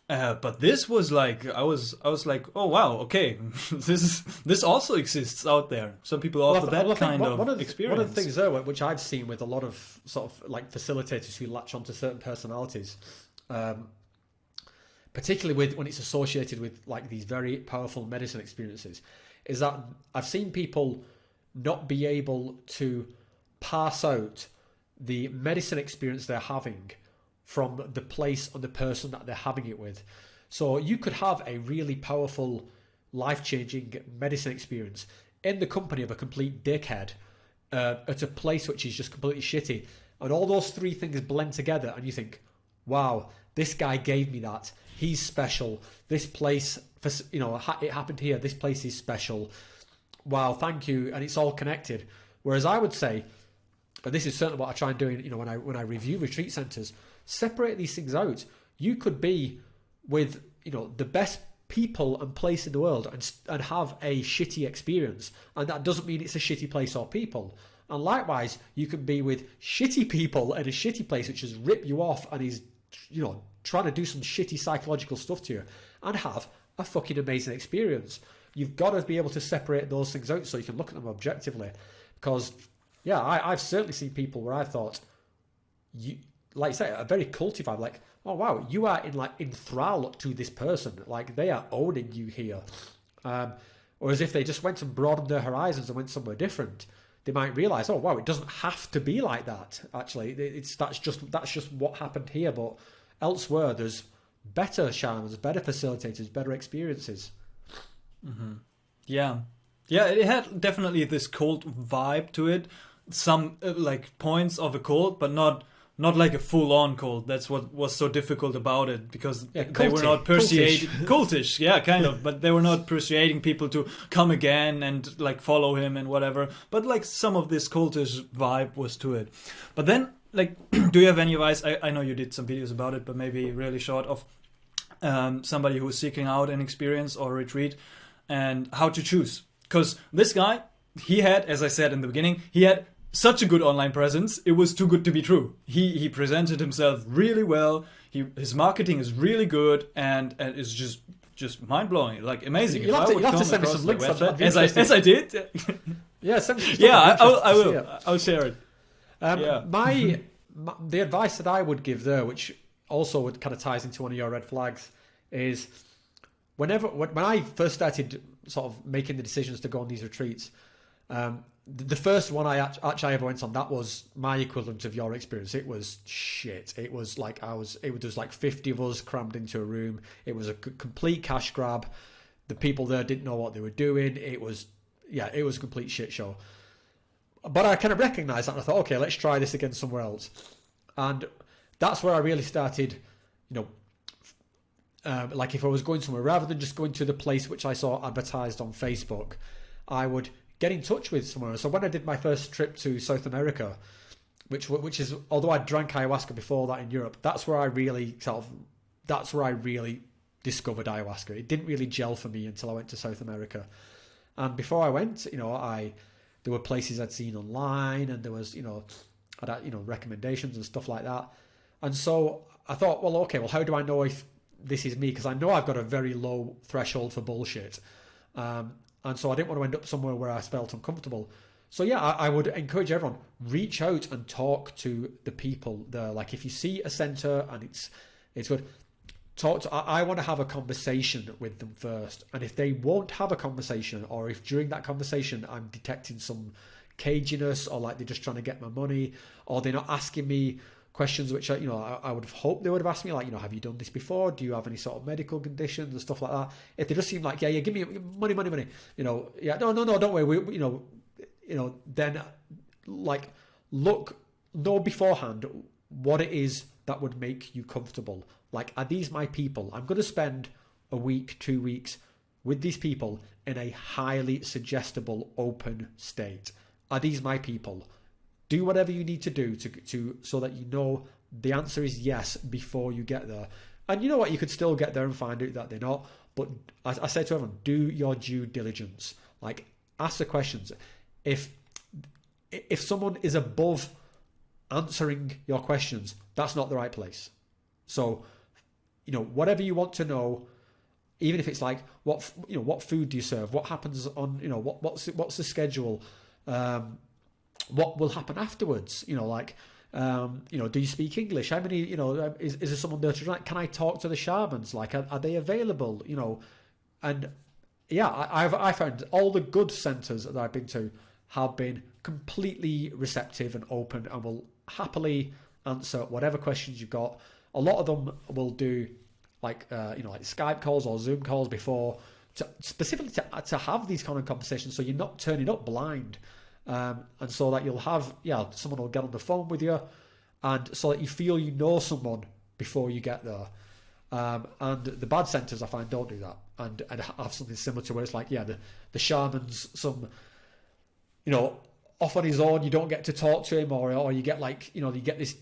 But this was like, I was like, oh wow, okay, this also exists out there. Some people offer that kind of experience. One of the things there, which I've seen with a lot of sort of like facilitators who latch onto certain personalities, particularly when it's associated with like these very powerful medicine experiences, is that I've seen people not be able to pass out the medicine experience they're having from the place or the person that they're having it with. So you could have a really powerful, life-changing medicine experience in the company of a complete dickhead at a place which is just completely shitty. And all those three things blend together and you think, wow, this guy gave me that. He's special. This place, it happened here. This place is special. Wow, thank you. And it's all connected. Whereas I would say, but this is certainly what I try and do, when I review retreat centers, separate these things out. You could be with, the best people and place in the world and have a shitty experience. And that doesn't mean it's a shitty place or people. And likewise, you can be with shitty people in a shitty place, which has ripped you off and is, trying to do some shitty psychological stuff to you and have a fucking amazing experience. You've got to be able to separate those things out so you can look at them objectively. Because, I've certainly seen people where I thought, like you say, a very culty vibe, like, oh wow, you are in thrall to this person, like they are owning you here. Whereas if they just went and broadened their horizons and went somewhere different, they might realize, oh wow, it doesn't have to be like that. Actually, that's just what happened here. But elsewhere, there's better shamans, better facilitators, better experiences. Mm-hmm. Yeah, it had definitely this cult vibe to it. Some like points of a cult, but not like a full-on cult. That's what was so difficult about it, because they were not persuading cultish, yeah, kind of, but they were not persuading people to come again and like follow him and whatever. But like some of this cultish vibe was to it. But then, like, do you have any advice? I know you did some videos about it, but maybe really short, of somebody who's seeking out an experience or retreat and how to choose. Because this guy, he had, as I said in the beginning, he had such a good online presence. It was too good to be true. He presented himself really well. His marketing is really good, and it's just mind blowing, like amazing. You'll have to send me some links as I did. Yeah, send me some yeah, I will. I'll share it. The advice that I would give there, which also kind of ties into one of your red flags, is when I first started sort of making the decisions to go on these retreats, the first one I actually ever went on, that was my equivalent of your experience. It was shit. It was like there was like 50 of us crammed into a room. It was a complete cash grab. The people there didn't know what they were doing. It was a complete shit show. But I kind of recognized that, and I thought, okay, let's try this again somewhere else. And that's where I really started, like if I was going somewhere, rather than just going to the place which I saw advertised on Facebook, I would get in touch with someone. So when I did my first trip to South America, which is, although I drank ayahuasca before that in Europe, that's where I really discovered ayahuasca. It didn't really gel for me until I went to South America. And before I went, there were places I'd seen online, and there was, I'd had, recommendations and stuff like that. And so I thought, well, okay, how do I know if this is me? Because I know I've got a very low threshold for bullshit. And so I didn't want to end up somewhere where I felt uncomfortable. So yeah, I would encourage everyone, reach out and talk to the people there. Like if you see a center and it's good, I want to have a conversation with them first. And if they won't have a conversation, or if during that conversation I'm detecting some caginess, or like they're just trying to get my money, or they're not asking me questions which I would have hoped they would have asked me, like, have you done this before? Do you have any sort of medical conditions and stuff like that? If they just seem like, yeah, give me money, no, don't worry, then like know beforehand what it is that would make you comfortable. Like, are these my people? I'm going to spend a week, 2 weeks with these people in a highly suggestible, open state. Are these my people? Do whatever you need to do to so that you know the answer is yes before you get there. And you know what? You could still get there and find out that they're not. But I say to everyone, do your due diligence. Like, ask the questions. If someone is above answering your questions, that's not the right place. So, whatever you want to know, even if it's like what food do you serve, what happens on, what's the schedule, what will happen afterwards, do you speak English? How many, is there someone there to, like, can I talk to the shamans? Like, are they available? And yeah, I found all the good centers that I've been to have been completely receptive and open, and will happily answer whatever questions you've got. A lot of them will do like Skype calls or Zoom calls before, specifically to have these kind of conversations, so you're not turning up blind. And so that you'll have, someone will get on the phone with you, and so that you feel you know someone before you get there. And the bad centers, I find, don't do that, and have something similar to where it's like, the shaman's off on his own, you don't get to talk to him, or you get like, you get this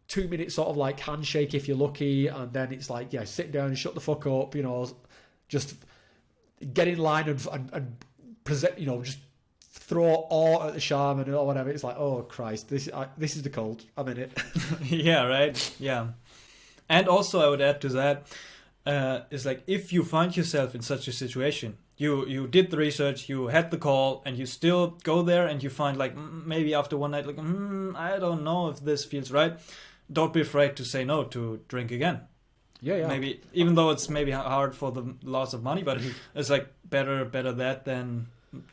2 minute sort of like handshake if you're lucky, and then it's like, sit down and shut the fuck up, just get in line and present, just throw awe at the shaman or whatever. It's like, oh Christ, this is the cult. I'm in it. Yeah, right. Yeah. And also I would add to that, is like, if you find yourself in such a situation, you did the research, you had the call, and you still go there and you find like, maybe after one night, like, I don't know if this feels right. Don't be afraid to say no to drink again. Yeah. Maybe even though it's maybe hard for the loss of money, but it's like better that than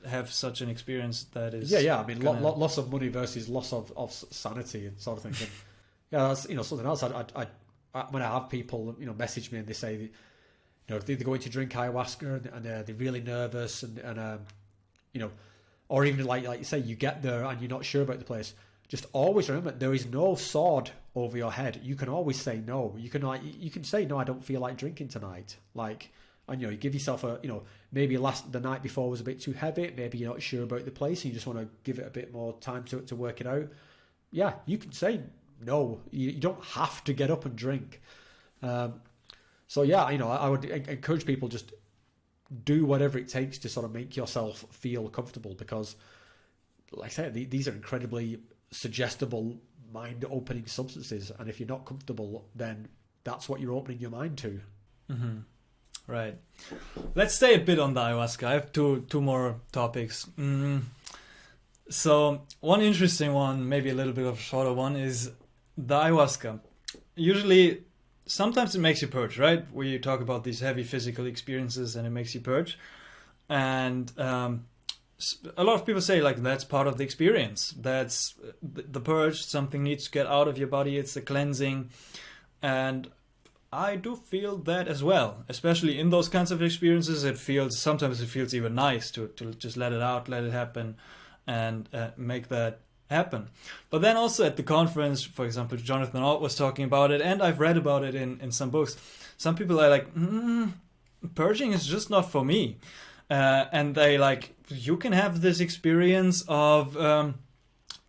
have such an experience that is. Yeah. I mean, loss of money versus loss of sanity and sort of thing. And, yeah, that's something else. I when I have people message me and they say they're going to drink ayahuasca and they're really nervous and or even like you say, you get there and you're not sure about the place. Just always remember, there is no sword over your head. You can always say no. You can say no. I don't feel like drinking tonight. And you give yourself maybe the night before was a bit too heavy. Maybe you're not sure about the place and you just want to give it a bit more time to work it out. Yeah, you can say no. You don't have to get up and drink. So yeah, I would encourage people, just do whatever it takes to sort of make yourself feel comfortable, because, like I said, these are incredibly suggestible, mind-opening substances, and if you're not comfortable, then that's what you're opening your mind to. Mm-hmm. Right. Let's stay a bit on the ayahuasca. I have two more topics. So one interesting one, maybe a little bit of a shorter one, is the ayahuasca. Usually, sometimes it makes you purge, right? Where you talk about these heavy physical experiences and it makes you purge. And a lot of people say, like, that's part of the experience. That's the purge. Something needs to get out of your body. It's the cleansing. And I do feel that as well, especially in those kinds of experiences. Sometimes it feels even nice to just let it out, let it happen, and make that happen. But then also at the conference, for example, Jonathan Alt was talking about it, and I've read about it in some books. Some people are like, purging is just not for me. And they like, you can have this experience of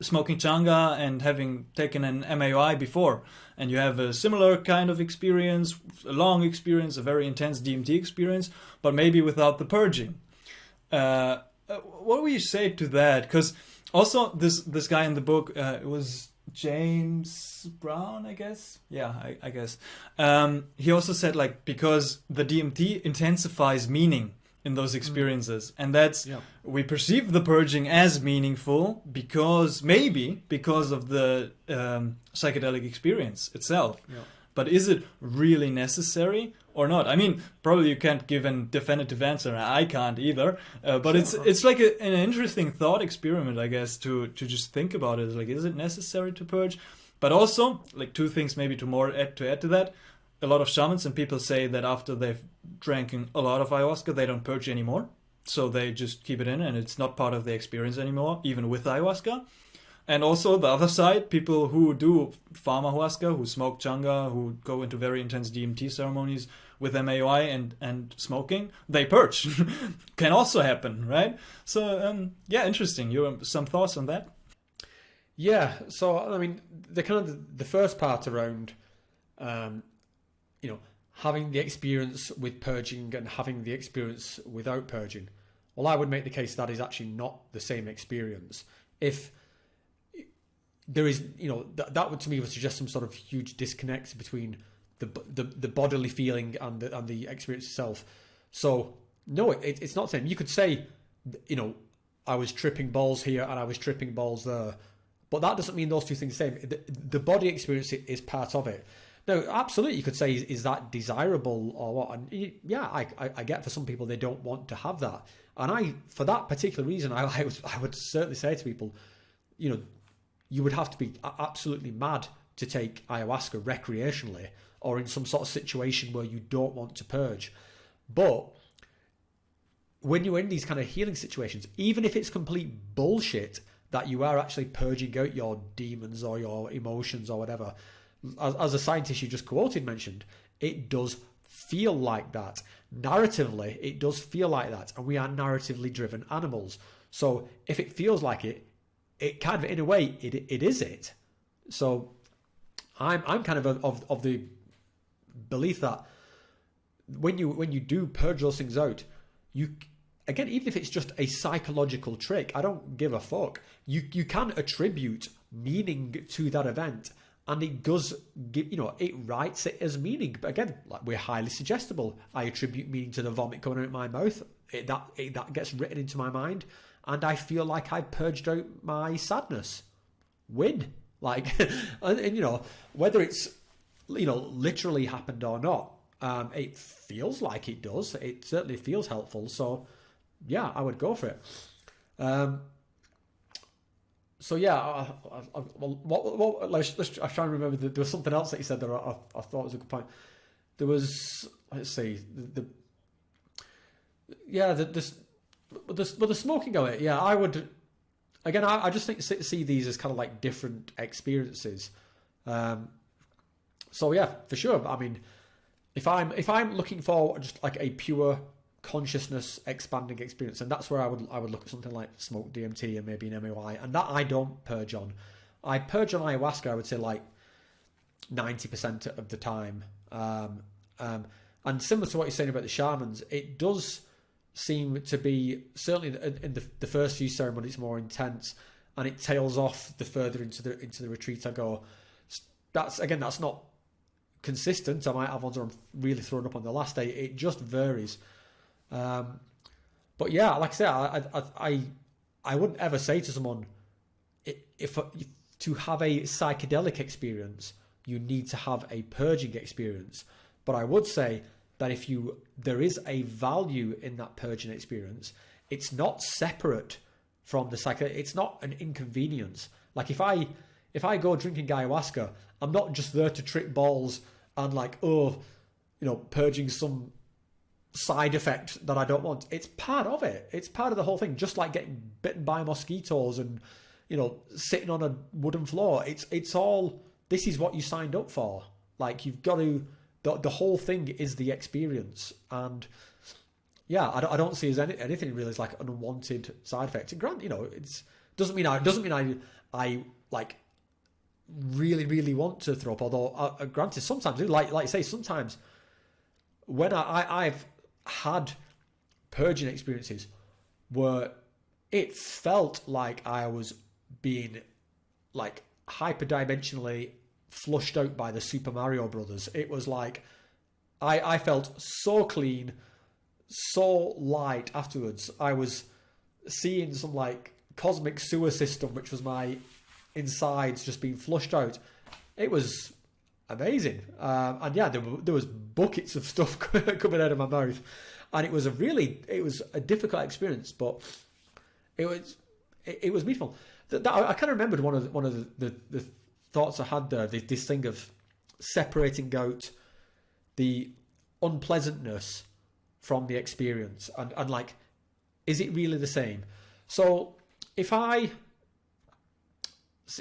smoking changa and having taken an MAOI before, and you have a similar kind of experience, a long experience, a very intense DMT experience, but maybe without the purging. What would you say to that? Because also this guy in the book, it was James Brown, I guess. Yeah, I guess. He also said, like, because the DMT intensifies meaning in those experiences, and that's we perceive the purging as meaningful because of the psychedelic experience itself. But is it really necessary or not? I mean, probably you can't give a definitive answer, and I can't either, but it's like an interesting thought experiment, I guess, to just think about it. Like, is it necessary to purge? But also, like, two things maybe to add to that. A lot of shamans and people say that after they've drank a lot of ayahuasca, they don't purge anymore. So they just keep it in, and it's not part of the experience anymore, even with ayahuasca. And also the other side, people who do ayahuasca, who smoke changa, who go into very intense DMT ceremonies with MAOI and smoking, they purge. Can also happen, right? So, interesting. Some thoughts on that? Yeah, so, I mean, the first part around having the experience with purging and having the experience without purging. Well, I would make the case that is actually not the same experience. If there is, that would to me would suggest some sort of huge disconnect between the bodily feeling and the experience itself. So no, it's not the same. You could say, I was tripping balls here and I was tripping balls there, but that doesn't mean those two things are the same. The body experience is part of it. Now, absolutely, you could say, is that desirable or what? And yeah, I get for some people they don't want to have that, and for that particular reason, I would certainly say to people, you would have to be absolutely mad to take ayahuasca recreationally or in some sort of situation where you don't want to purge. But when you're in these kind of healing situations, even if it's complete bullshit that you are actually purging out your demons or your emotions or whatever, as a scientist you just quoted mentioned, it does feel like that. Narratively, it does feel like that, and we are narratively driven animals. So if it feels like it kind of, in a way, it is it. So I'm kind of the belief that when you do purge those things out, you, again, even if it's just a psychological trick, I don't give a fuck. You can attribute meaning to that event, and it does give, it writes it as meaning. But again, like, we're highly suggestible. I attribute meaning to the vomit coming out of my mouth. That gets written into my mind, and I feel like I purged out my sadness. Win. Like, and whether it's literally happened or not. It feels like it does. It certainly feels helpful. So yeah, I would go for it. So yeah, let's try and remember. There was something else that you said that I thought was a good point. There was, let's see, the smoking of it. Yeah, I would. Again, I just see these as kind of like different experiences. So yeah, for sure. I mean, if I'm looking for just like a pure consciousness expanding experience, and that's where I would look at something like smoke DMT and maybe an MAOI, and that I don't purge on. I purge on ayahuasca, I would say like 90% of the time. And similar to what you're saying about the shamans, it does seem to be, certainly in the first few ceremonies, more intense, and it tails off the further into the retreat I go. That's not consistent. I might have ones where I'm really thrown up on the last day. It just varies. But yeah, like I said, I wouldn't ever say to someone, if to have a psychedelic experience, you need to have a purging experience. But I would say that there is a value in that purging experience, it's not separate from the psychedelic. It's not an inconvenience. Like if I go drinking ayahuasca, I'm not just there to trip balls and like, purging some side effect that I don't want. It's part of it. It's part of the whole thing. Just like getting bitten by mosquitoes and, sitting on a wooden floor. It's all, this is what you signed up for. Like you've got to, the whole thing is the experience. And yeah, I don't see as anything really as like an unwanted side effect. And granted, it doesn't mean I like really, really want to throw up. Although granted, sometimes, like you say, sometimes when I've had purging experiences where it felt like I was being like hyperdimensionally flushed out by the Super Mario Brothers. It was like I felt so clean, so light afterwards. I was seeing some like cosmic sewer system, which was my insides just being flushed out. It was amazing. And yeah, there was buckets of stuff coming out of my mouth, and it was a difficult experience, but it was beautiful. I kind of remembered one of the thoughts I had there, this thing of separating out the unpleasantness from the experience, and like, is it really the same? So if I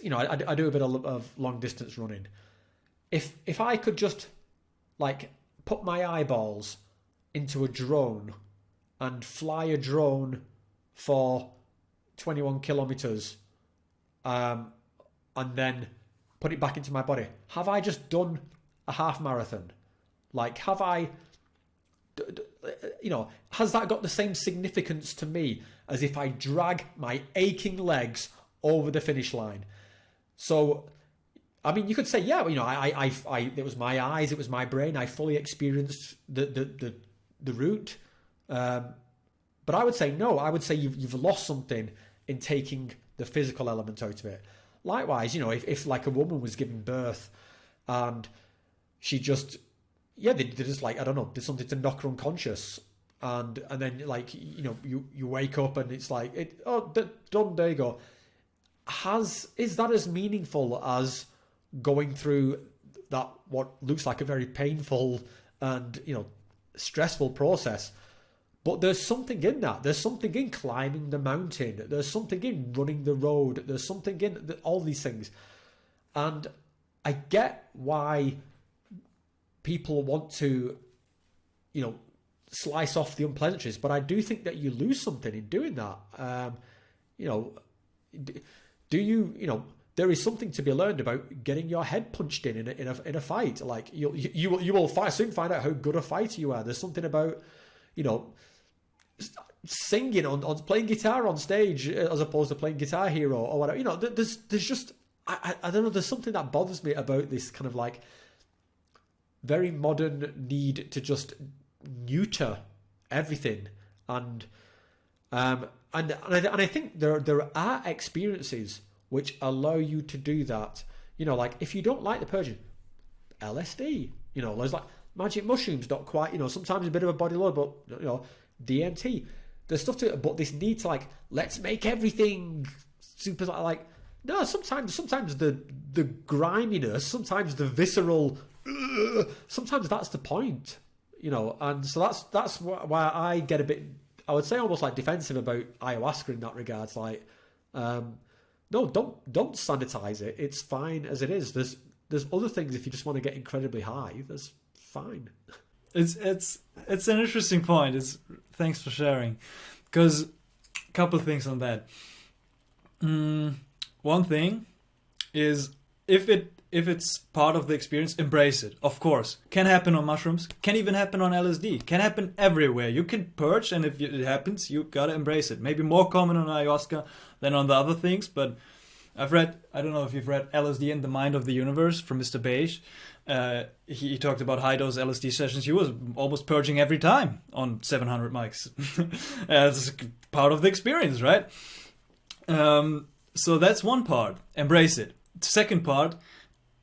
do a bit of long distance running. If I could just like put my eyeballs into a drone and fly a drone for 21 kilometers, and then put it back into my body, have I just done a half marathon? Like, have I, has that got the same significance to me as if I drag my aching legs over the finish line? So, I mean, you could say, yeah, it was my eyes, it was my brain. I fully experienced the route. But I would say no. I would say you've lost something in taking the physical element out of it. Likewise, if like a woman was giving birth and she just, they just like, I don't know, did something to knock her unconscious, and then like, you wake up and it's like, done, there you go. Is that as meaningful as going through that, what looks like a very painful and stressful process? But there's something in that. There's something in climbing the mountain. There's something in running the road. There's something in all these things. And I get why people want to, slice off the unpleasantries, but I do think that you lose something in doing that. Do you, there is something to be learned about getting your head punched in a fight. Like you will soon find out how good a fighter you are. There's something about, singing on playing guitar on stage as opposed to playing Guitar Hero or whatever. There's just, I don't know, there's something that bothers me about this kind of like very modern need to just neuter everything. And I think there are experiences which allow you to do that. Like if you don't like the purging, LSD. You know, there's like magic mushrooms, not quite, you know, sometimes a bit of a body load, but, you know, DMT. There's stuff to it, but this need to, like, let's make everything super, like, no, sometimes the griminess, sometimes the visceral, sometimes that's the point, you know, and so that's why I get a bit, I would say almost like defensive about ayahuasca in that regards. Like, no, don't sanitize it. It's fine as it is. There's other things if you just want to get incredibly high. That's fine. It's an interesting point. Thanks for sharing, because a couple of things on that. One thing is if it's part of the experience, embrace it. Of course, can happen on mushrooms, can even happen on LSD, can happen everywhere. You can purge, and if it happens, you gotta embrace it. Maybe more common on ayahuasca than on the other things, but I don't know if you've read LSD and the Mind of the Universe from Mr. Beige. He talked about high dose LSD sessions. He was almost purging every time on 700 mics. It's part of the experience, right? So that's one part. Embrace it. Second part,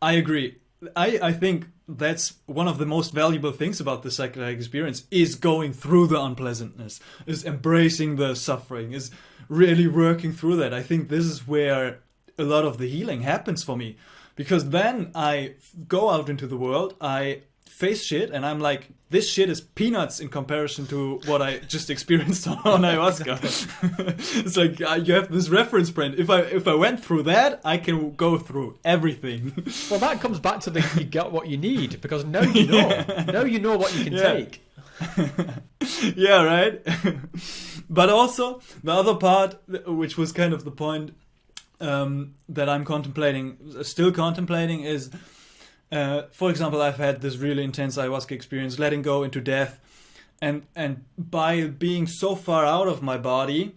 I agree. I think that's one of the most valuable things about the psychedelic experience is going through the unpleasantness, is embracing the suffering, is really working through that. I think this is where a lot of the healing happens for me, because then I go out into the world, I face shit, and I'm like, this shit is peanuts in comparison to what I just experienced on ayahuasca. It's like you have this reference point. If I went through that, I can go through everything. Well, that comes back to you get what you need, because now you know. Yeah. Now you know what you can take. Yeah, right? But also, the other part, which was kind of the point that I'm still contemplating, is for example, I've had this really intense ayahuasca experience, letting go into death, and by being so far out of my body,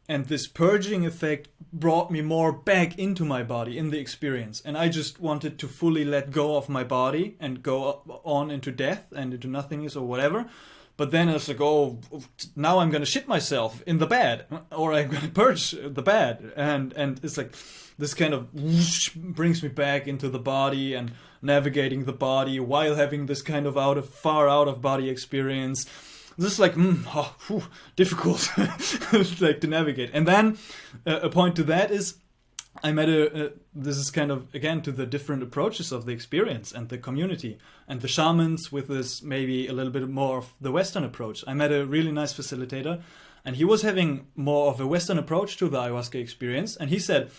and this purging effect brought me more back into my body in the experience, and I just wanted to fully let go of my body and go on into death and into nothingness or whatever. But then it's like, oh, now I'm going to shit myself in the bed, or I'm going to purge the bed, and it's like this kind of whoosh brings me back into the body and navigating the body while having this kind of far out of body experience. This is like difficult like to navigate. And then a point to that is I met this is kind of again to the different approaches of the experience and the community and the shamans with this maybe a little bit more of the Western approach. I met a really nice facilitator, and he was having more of a Western approach to the ayahuasca experience, and he said,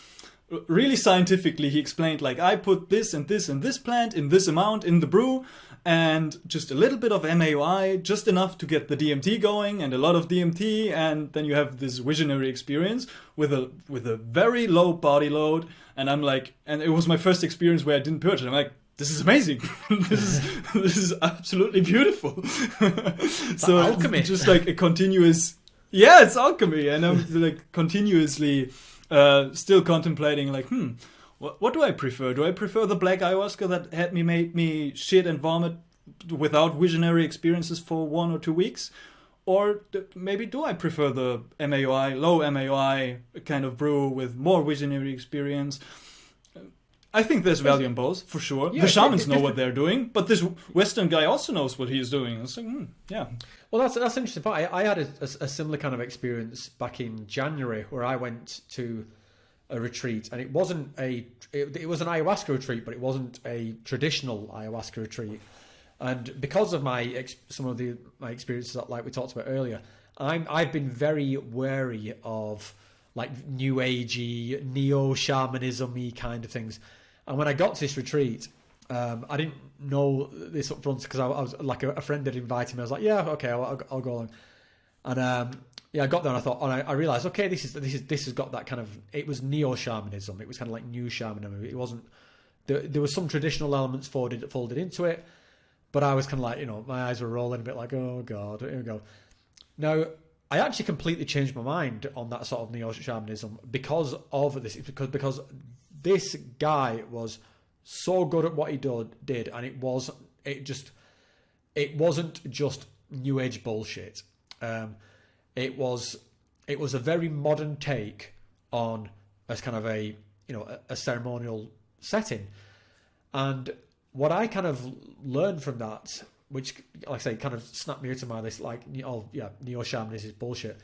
really scientifically, he explained, like, I put this and this and this plant in this amount in the brew, and just a little bit of MAOI, just enough to get the DMT going, and a lot of DMT, and then you have this visionary experience with a very low body load. And I'm like, and it was my first experience where I didn't purge, and I'm like, this is amazing. this is absolutely beautiful. So alchemy. Just like a continuous, yeah, it's alchemy, and I'm like continuously still contemplating, like, what do I prefer? Do I prefer the black ayahuasca that had made me shit and vomit without visionary experiences for 1 or 2 weeks? Or maybe do I prefer the MAOI, low MAOI kind of brew with more visionary experience? I think there's value in both, for sure. Yeah, the shamans know what they're doing, but this Western guy also knows what he's doing. It's like, yeah. Well, that's an interesting part. I had a similar kind of experience back in January where I went to a retreat, and it wasn't it was an ayahuasca retreat, but it wasn't a traditional ayahuasca retreat. And because of my experiences that, like we talked about earlier, I've been very wary of like new agey, neo shamanism-y kind of things. And when I got to this retreat, I didn't know this up front because I was like a friend had invited me. I was like, yeah, okay, I'll go along. And yeah, I got there and I thought, and I realized, okay, this has got that kind of, it was neo shamanism. It was kind of like new shamanism. It wasn't, there was some traditional elements folded into it, but I was kind of like, my eyes were rolling a bit like, oh God, here we go. Now, I actually completely changed my mind on that sort of neo shamanism because of this, because this guy was so good at what he did, and it wasn't just new age bullshit. It was a very modern take on as kind of a ceremonial setting, and what I kind of learned from that, which, like I say, kind of snapped me into my list, like, oh yeah, neo-shamanism is bullshit,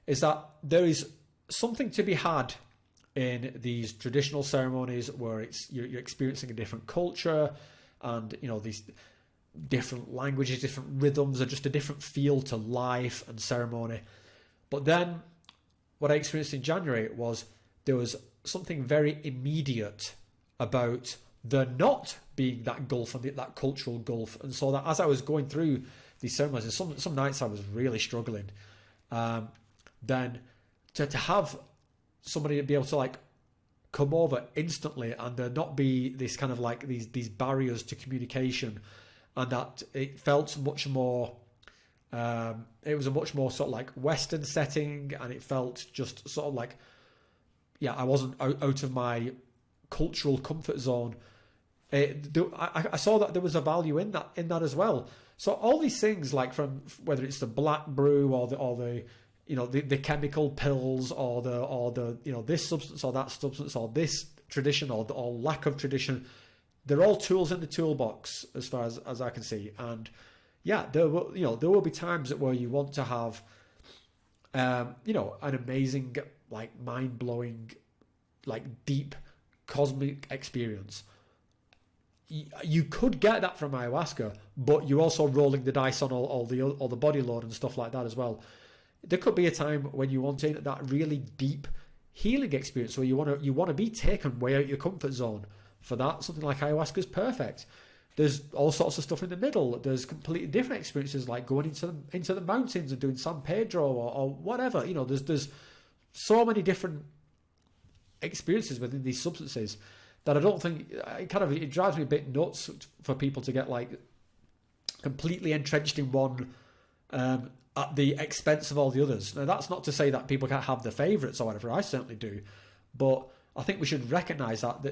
is that there is something to be had in these traditional ceremonies where you're experiencing a different culture, and these different languages, different rhythms, are just a different feel to life and ceremony. But then what I experienced in January was there was something very immediate about there not being that gulf and that cultural gulf. And so that as I was going through these ceremonies, and some nights I was really struggling, then to have somebody be able to like come over instantly and there not be this kind of like these barriers to communication, and that it felt much more, it was a much more sort of like Western setting, and it felt just sort of like, yeah, I wasn't out of my cultural comfort zone. I saw that there was a value in that as well. So all these things, like from whether it's the black brew or the the chemical pills or the this substance or that substance or this tradition or lack of tradition, they're all tools in the toolbox as far as I can see. And yeah, there will be times where you want to have an amazing, like, mind-blowing, like, deep cosmic experience. You could get that from ayahuasca, but you're also rolling the dice on all the body load and stuff like that as well. There could be a time when you want that really deep healing experience where you want to be taken way out of your comfort zone. For that, something like ayahuasca is perfect. There's all sorts of stuff in the middle. There's completely different experiences, like going into the mountains and doing San Pedro or whatever. There's so many different experiences within these substances that I don't think, it drives me a bit nuts for people to get like completely entrenched in one at the expense of all the others. Now, that's not to say that people can't have their favourites or whatever. I certainly do, but I think we should recognise that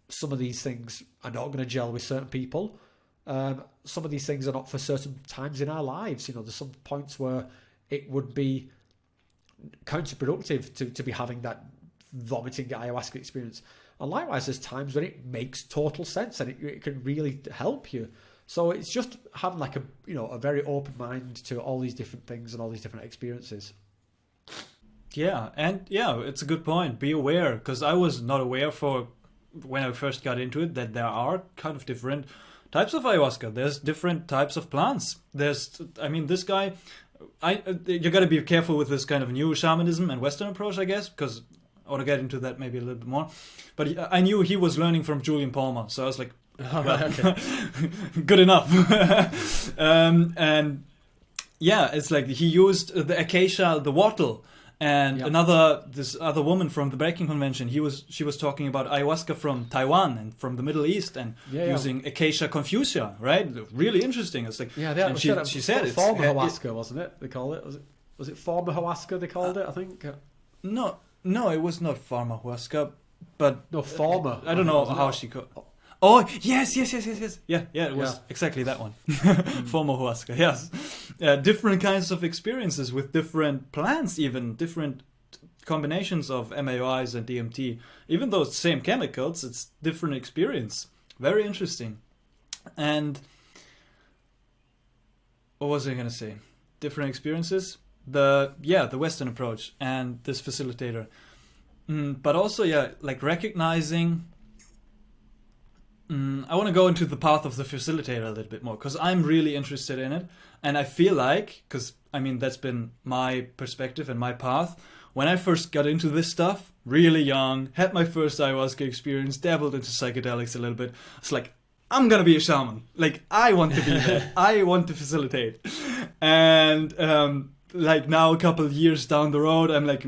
some of these things are not going to gel with certain people. Some of these things are not for certain times in our lives. There's some points where it would be counterproductive to be having that vomiting ayahuasca experience. And likewise, there's times when it makes total sense and it can really help you. So it's just having like a very open mind to all these different things and all these different experiences. Yeah, and yeah, it's a good point. Be aware, because I was not aware when I first got into it that there are kind of different types of ayahuasca. There's different types of plants. This guy, you got to be careful with this kind of new shamanism and Western approach, I guess, because I want to get into that maybe a little bit more. But I knew he was learning from Julian Palmer, so I was like, good enough. And yeah, it's like he used the acacia, the wattle. And this other woman from the Breaking Convention, she was talking about ayahuasca from Taiwan and from the Middle East and using acacia confucia, right? Really interesting. It's like, she said it's former ayahuasca, wasn't it? They called it. Was it former ayahuasca? They called it, I think. No, it was not former ayahuasca, but no, former. I don't know how she called. Oh, yes. Yeah, it was exactly that one. Former ayahuasca, yes. Different kinds of experiences with different plants, even different combinations of MAOIs and DMT. Even though it's same chemicals, it's different experience. Very interesting. And what was I going to say? Different experiences? The Western approach and this facilitator. But also, like recognizing... I want to go into the path of the facilitator a little bit more because I'm really interested in it. And I feel like, because that's been my perspective and my path. When I first got into this stuff, really young, had my first ayahuasca experience, dabbled into psychedelics a little bit. It's like, I'm going to be a shaman. Like, I want to be there. I want to facilitate. And like now a couple of years down the road, I'm like,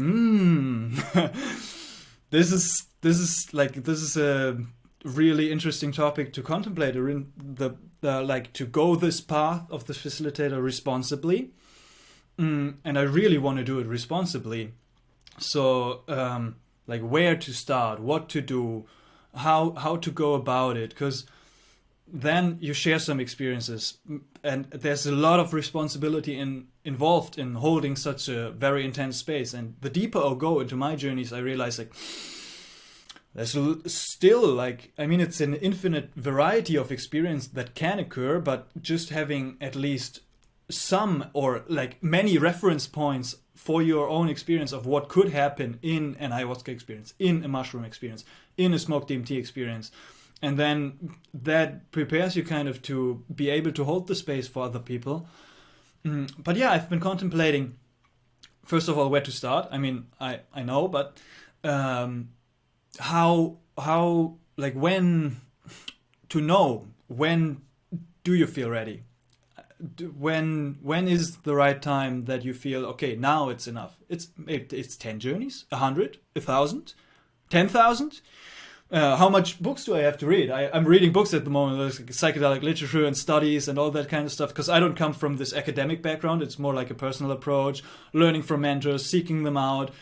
this is a really interesting topic to contemplate, or in to go this path of the facilitator responsibly, and I really want to do it responsibly. So like where to start, what to do, how to go about it, because then you share some experiences, and there's a lot of responsibility involved in holding such a very intense space. And the deeper I go into my journeys, I realize like there's still, like, I mean, it's an infinite variety of experience that can occur, but just having at least some or like many reference points for your own experience of what could happen in an ayahuasca experience, in a mushroom experience, in a smoked DMT experience. And then that prepares you kind of to be able to hold the space for other people. But yeah, I've been contemplating, first of all, where to start. I mean, I know, but how like when to know when do you feel ready? When is the right time that you feel, okay, now it's enough? It's 10 journeys, 100, 1,000, 10,000. How much books do I have to read? I'm reading books at the moment. There's like psychedelic literature and studies and all that kind of stuff, because I don't come from this academic background. It's more like a personal approach, learning from mentors, seeking them out,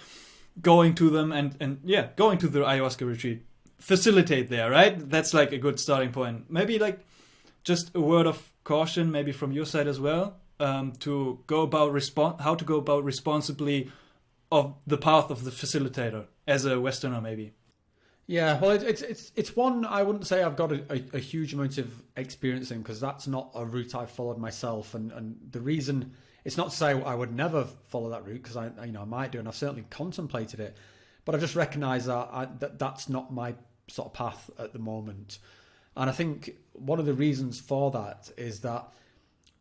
going to them, and yeah, going to the ayahuasca retreat. Facilitate there, right? That's like a good starting point. Maybe like just a word of caution, maybe from your side as well, to go about how to go about responsibly of the path of the facilitator as a Westerner, maybe. Yeah, well, it's one I wouldn't say I've got a huge amount of experience in, because that's not a route I've followed myself, and the reason, it's not to say I would never follow that route, because I might do, and I've certainly contemplated it, but I just recognise that that's not my sort of path at the moment. And I think one of the reasons for that is that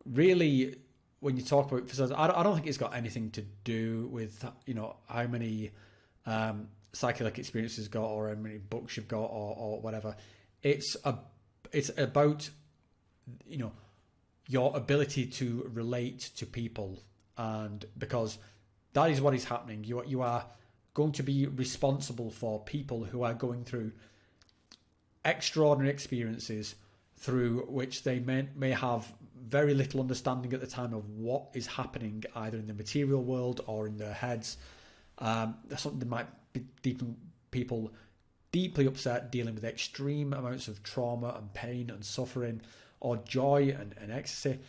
really, when you talk about facilitators, I don't think it's got anything to do with how many psychedelic experiences you've got, or how many books you've got, or whatever. It's about your ability to relate to people, and because that is what is happening. You are going to be responsible for people who are going through extraordinary experiences through which they may have very little understanding at the time of what is happening either in the material world or in their heads. Something might be people deeply upset, dealing with extreme amounts of trauma and pain and suffering, or joy and ecstasy.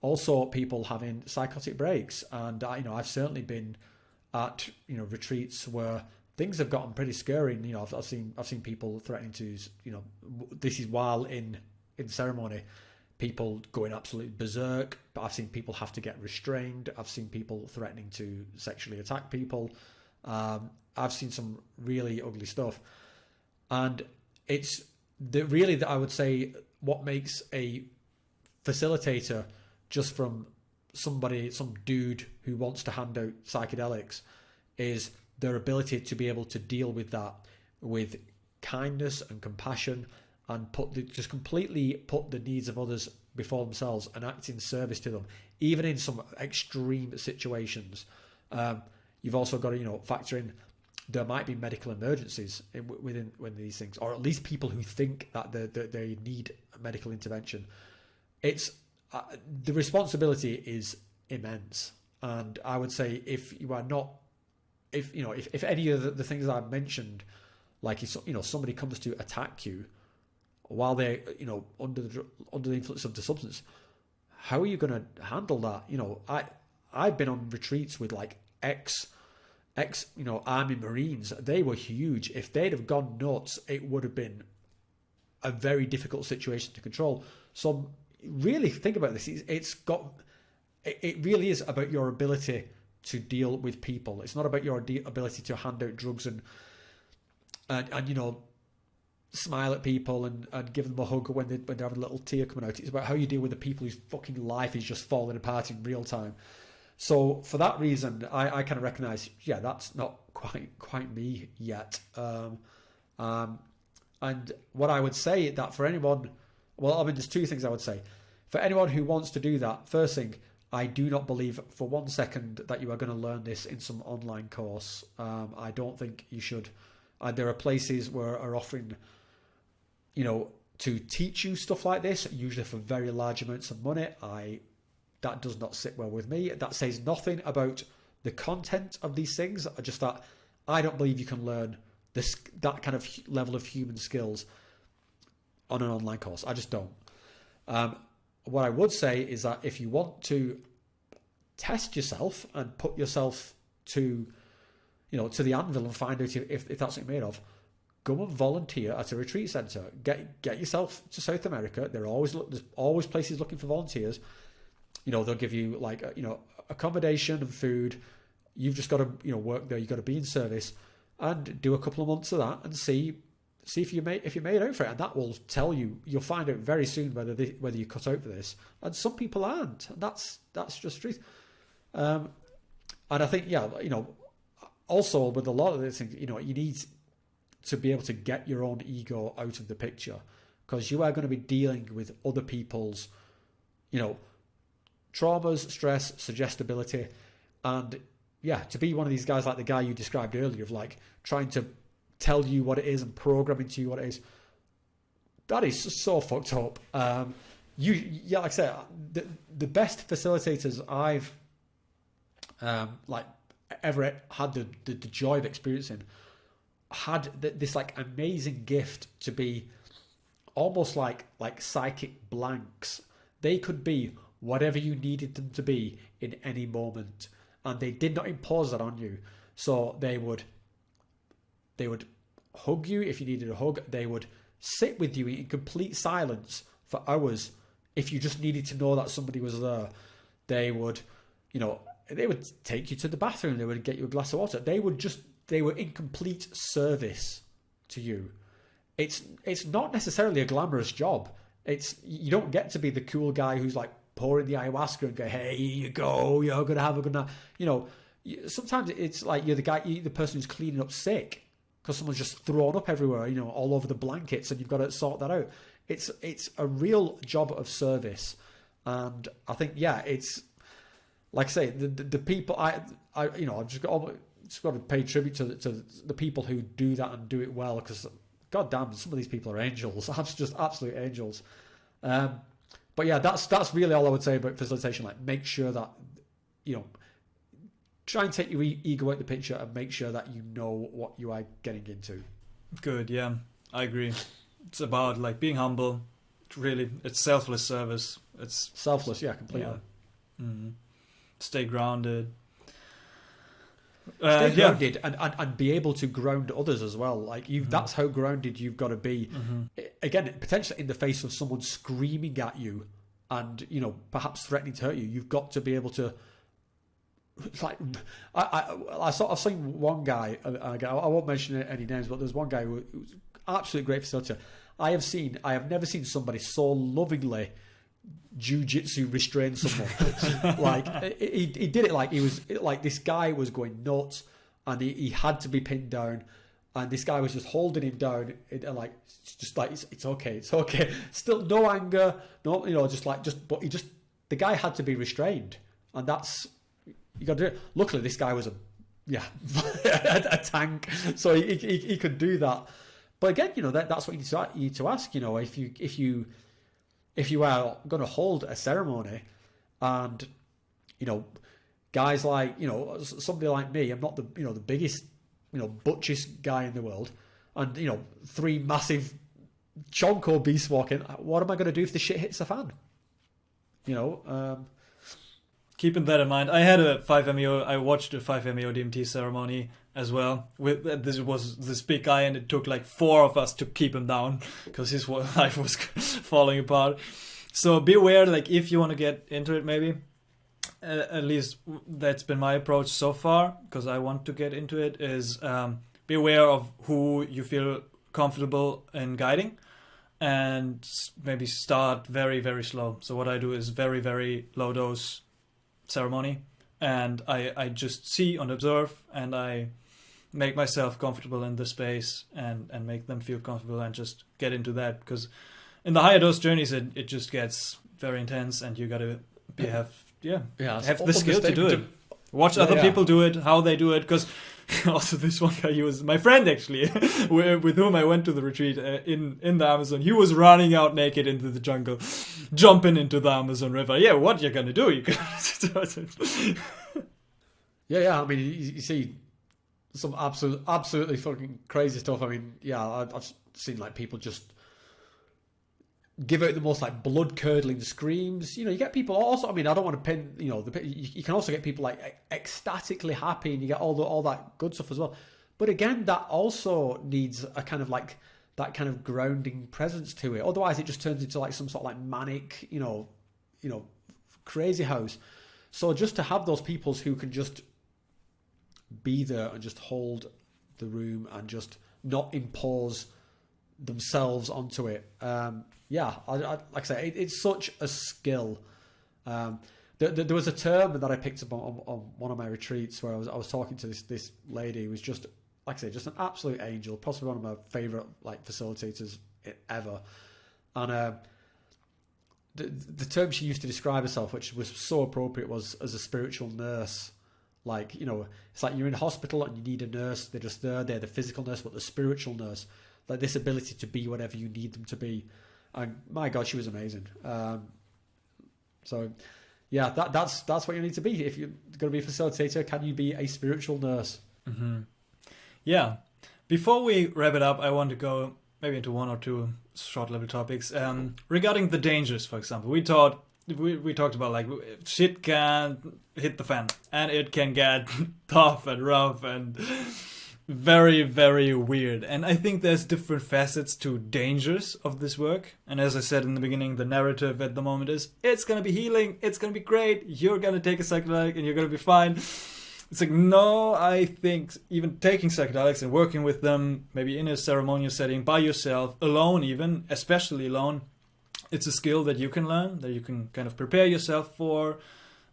Also, people having psychotic breaks, and I've certainly been at retreats where things have gotten pretty scary. And, I've seen people threatening to, this is while in ceremony, people going absolutely berserk. But I've seen people have to get restrained. I've seen people threatening to sexually attack people. I've seen some really ugly stuff, and it's really that I would say what makes a facilitator, just from some dude who wants to hand out psychedelics, is their ability to be able to deal with that with kindness and compassion, and just completely put the needs of others before themselves and act in service to them, even in some extreme situations. You've also got to factor in there might be medical emergencies within these things, or at least people who think that they need medical intervention. It's the responsibility is immense, and I would say if you are not, if any of the things that I've mentioned, like somebody comes to attack you while they're under the influence of the substance, how are you going to handle that? I've been on retreats with like ex Army Marines. They were huge. If they'd have gone nuts, it would have been a very difficult situation to control. So really think about this. It really is about your ability to deal with people. It's not about your ability to hand out drugs and smile at people and give them a hug when they have a little tear coming out. It's about how you deal with the people whose fucking life is just falling apart in real time. So for that reason, I kind of recognise, yeah, that's not quite me yet. And what I would say that for anyone, there's two things I would say. For anyone who wants to do that, first thing, I do not believe for 1 second that you are going to learn this in some online course. I don't think you should. There are places where are offering, to teach you stuff like this, usually for very large amounts of money. That does not sit well with me. That says nothing about the content of these things. Just that I don't believe you can learn that kind of level of human skills on an online course. I just don't. What I would say is that if you want to test yourself and put yourself to the anvil and find out if that's what you're made of, go and volunteer at a retreat center. Get yourself to South America. There's always places looking for volunteers. They'll give you like accommodation and food. You've just got to work there. You've got to be in service and do a couple of months of that and see if you made out for it. And that will tell you. You'll find out very soon whether you cut out for this. And some people aren't. And that's just truth. And I think also with a lot of these things, you need to be able to get your own ego out of the picture, because you are going to be dealing with other people's, traumas, stress, suggestibility, and to be one of these guys like the guy you described earlier of like trying to tell you what it is and program into you what it is. That is so fucked up. Like I said, the best facilitators I've ever had the joy of experiencing had this like amazing gift to be almost like psychic blanks. They could be whatever you needed them to be in any moment, and they did not impose that on you. So they would hug you if you needed a hug. They would sit with you in complete silence for hours if you just needed to know that somebody was there. They would take you to the bathroom. They would get you a glass of water. They were in complete service to you. It's not necessarily a glamorous job. You don't get to be the cool guy who's like pouring the ayahuasca and go, hey, here you go, you're gonna have a good night. Sometimes it's like you're the person who's cleaning up sick because someone's just thrown up everywhere, all over the blankets, and you've got to sort that out. It's a real job of service, and I think it's like I say, the people I've just got to pay tribute to the people who do that and do it well, because god damn, some of these people are angels. Just absolute angels. But that's really all I would say about facilitation. Like, make sure that try and take your ego out the picture and make sure that you know what you are getting into. Good, yeah, I agree. It's about like being humble. Really, it's selfless service. It's selfless, completely. Yeah. Mm-hmm. Stay grounded. Stay grounded and be able to ground others as well. Like that's how grounded you've got to be. Mm-hmm. Again, potentially in the face of someone screaming at you and perhaps threatening to hurt you, you've got to be able to. Like I've seen one guy. I won't mention any names, but there's one guy who was absolutely great facilitator. I have never seen somebody so lovingly jiu-jitsu restrain someone. Like he did it like he was like this guy was going nuts, and he had to be pinned down, and this guy was just holding him down, and like it's okay, still no anger, no but the guy had to be restrained, and that's you got to do it. Luckily, this guy was a tank, so he could do that. But again, that's what you need to ask. If you are going to hold a ceremony, and guys like somebody like me, I'm not the the biggest butchest guy in the world, and 3 massive chonko beasts walking. What am I going to do if the shit hits the fan? Keeping that in mind, I had a 5-MeO. I watched a 5-MeO DMT ceremony as well. This was this big guy, and it took like 4 of us to keep him down because his life was falling apart. So be aware, like if you want to get into it, maybe at least that's been my approach so far, because I want to get into it. Is be aware of who you feel comfortable in guiding, and maybe start very, very slow. So what I do is very, very low dose ceremony, and I just see and observe, and I make myself comfortable in the space and make them feel comfortable, and just get into that, because in the higher dose journeys it just gets very intense, and you gotta have the skill to do it. Watch other people do it, how they do it, because also this one guy, he was my friend actually, with whom I went to the retreat in the Amazon. He was running out naked into the jungle, jumping into the Amazon River. Yeah, what you gonna do? I mean, you see some absolutely fucking crazy stuff. I mean, I've seen like people just give out the most like blood curdling screams. You get people also. I mean, I don't want to pin. You can also get people like ecstatically happy, and you get all that good stuff as well. But again, that also needs a kind of like that kind of grounding presence to it. Otherwise, it just turns into like some sort of like manic, crazy house. So just to have those people who can just be there and just hold the room and just not impose themselves onto it. Like I say, it's such a skill. There was a term that I picked up on one of my retreats where I was talking to this lady who was just, like I say, just an absolute angel, possibly one of my favorite like facilitators ever. And the term she used to describe herself, which was so appropriate, was as a spiritual nurse. Like, it's like you're in a hospital and you need a nurse. They're just there. They're the physical nurse, but the spiritual nurse, like this ability to be whatever you need them to be. And my God, she was amazing. So yeah, that's what you need to be. If you're going to be a facilitator, can you be a spiritual nurse? Mm-hmm. Yeah. Before we wrap it up, I want to go maybe into one or two short level topics. Regarding the dangers, for example, we talked about like shit can hit the fan and it can get tough and rough and very, very weird. And I think there's different facets to dangers of this work. And as I said in the beginning, the narrative at the moment is it's going to be healing. It's going to be great. You're going to take a psychedelic and you're going to be fine. It's like, no, I think even taking psychedelics and working with them, maybe in a ceremonial setting, by yourself, alone even, especially alone, it's a skill that you can learn, that you can kind of prepare yourself for,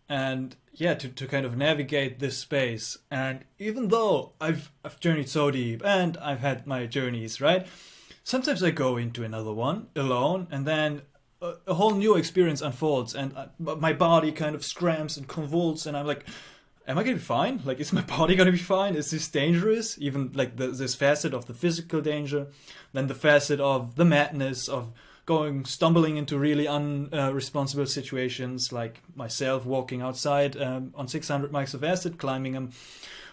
and yeah, to kind of navigate this space. And even though I've journeyed so deep and I've had my journeys, right? Sometimes I go into another one alone, and then a whole new experience unfolds, and my body kind of scramps and convulses, and I'm like, am I going to be fine? Like, is my body going to be fine? Is this dangerous? Even like this facet of the physical danger, then the facet of the madness of stumbling into really unresponsible situations, like myself walking outside on 600 mics of acid, climbing a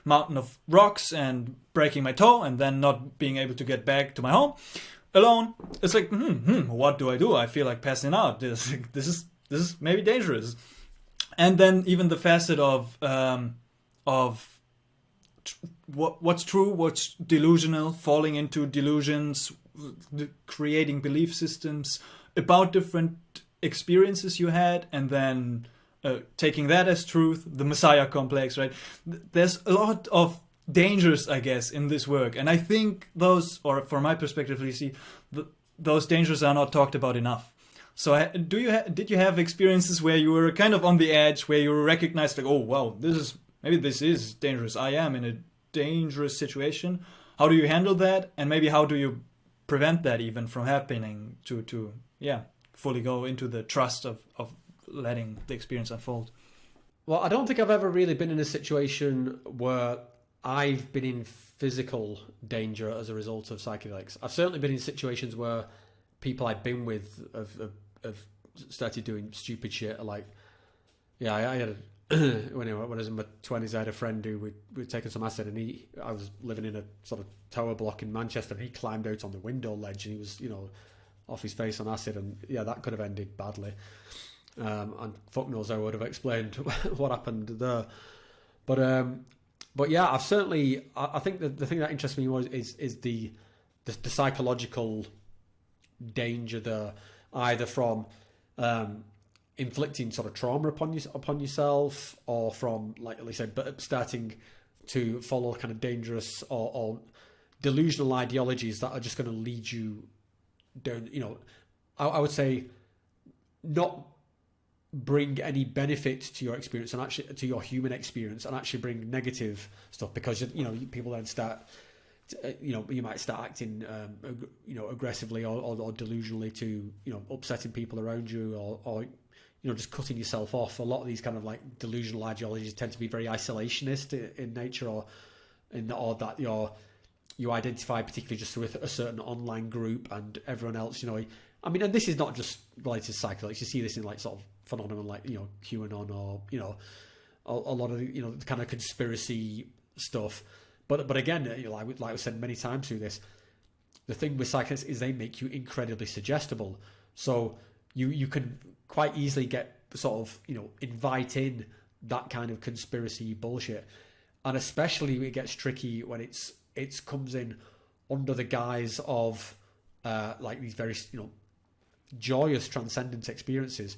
mountain of rocks and breaking my toe, and then not being able to get back to my home alone. It's like, what do I do? I feel like passing out. This is maybe dangerous. And then even the facet of what's true, what's delusional, falling into delusions, creating belief systems about different experiences you had, and then taking that as truth, the Messiah complex, right? There's a lot of dangers, I guess, in this work. And I think those, or from my perspective, you see, those dangers are not talked about enough. So did you have experiences where you were kind of on the edge, where you recognized like, oh, wow, this is dangerous. I am in a dangerous situation. How do you handle that? And maybe how do you prevent that even from happening to fully go into the trust of letting the experience unfold? Well, I don't think I've ever really been in a situation where I've been in physical danger as a result of psychedelics. I've certainly been in situations where people I've been with have started doing stupid shit. Like, I had when I was in my 20s, I had a friend who we'd taken some acid, and I was living in a sort of tower block in Manchester, and he climbed out on the window ledge, and he was, off his face on acid, and that could have ended badly. And fuck knows how I would have explained what happened there. But yeah, I've certainly, I think the thing that interests me more is the psychological danger there, either from inflicting sort of trauma upon yourself, or from, like I said, starting to follow kind of dangerous or delusional ideologies that are just going to lead you down. I would say not bring any benefit to your experience and actually to your human experience, and actually bring negative stuff, because people then start. You might start acting, aggressively or delusionally to, upsetting people around you, or just cutting yourself off. A lot of these kind of like delusional ideologies tend to be very isolationist in nature, or that you identify particularly just with a certain online group, and everyone else, and this is not just related to psychedelics. You see this in like sort of phenomenon like, QAnon, or, a lot of, the kind of conspiracy stuff. But again, like I said many times through this, the thing with psychedelics is they make you incredibly suggestible. So you can quite easily get sort of, invite in that kind of conspiracy bullshit. And especially it gets tricky when it's it comes in under the guise of like these very, joyous transcendent experiences.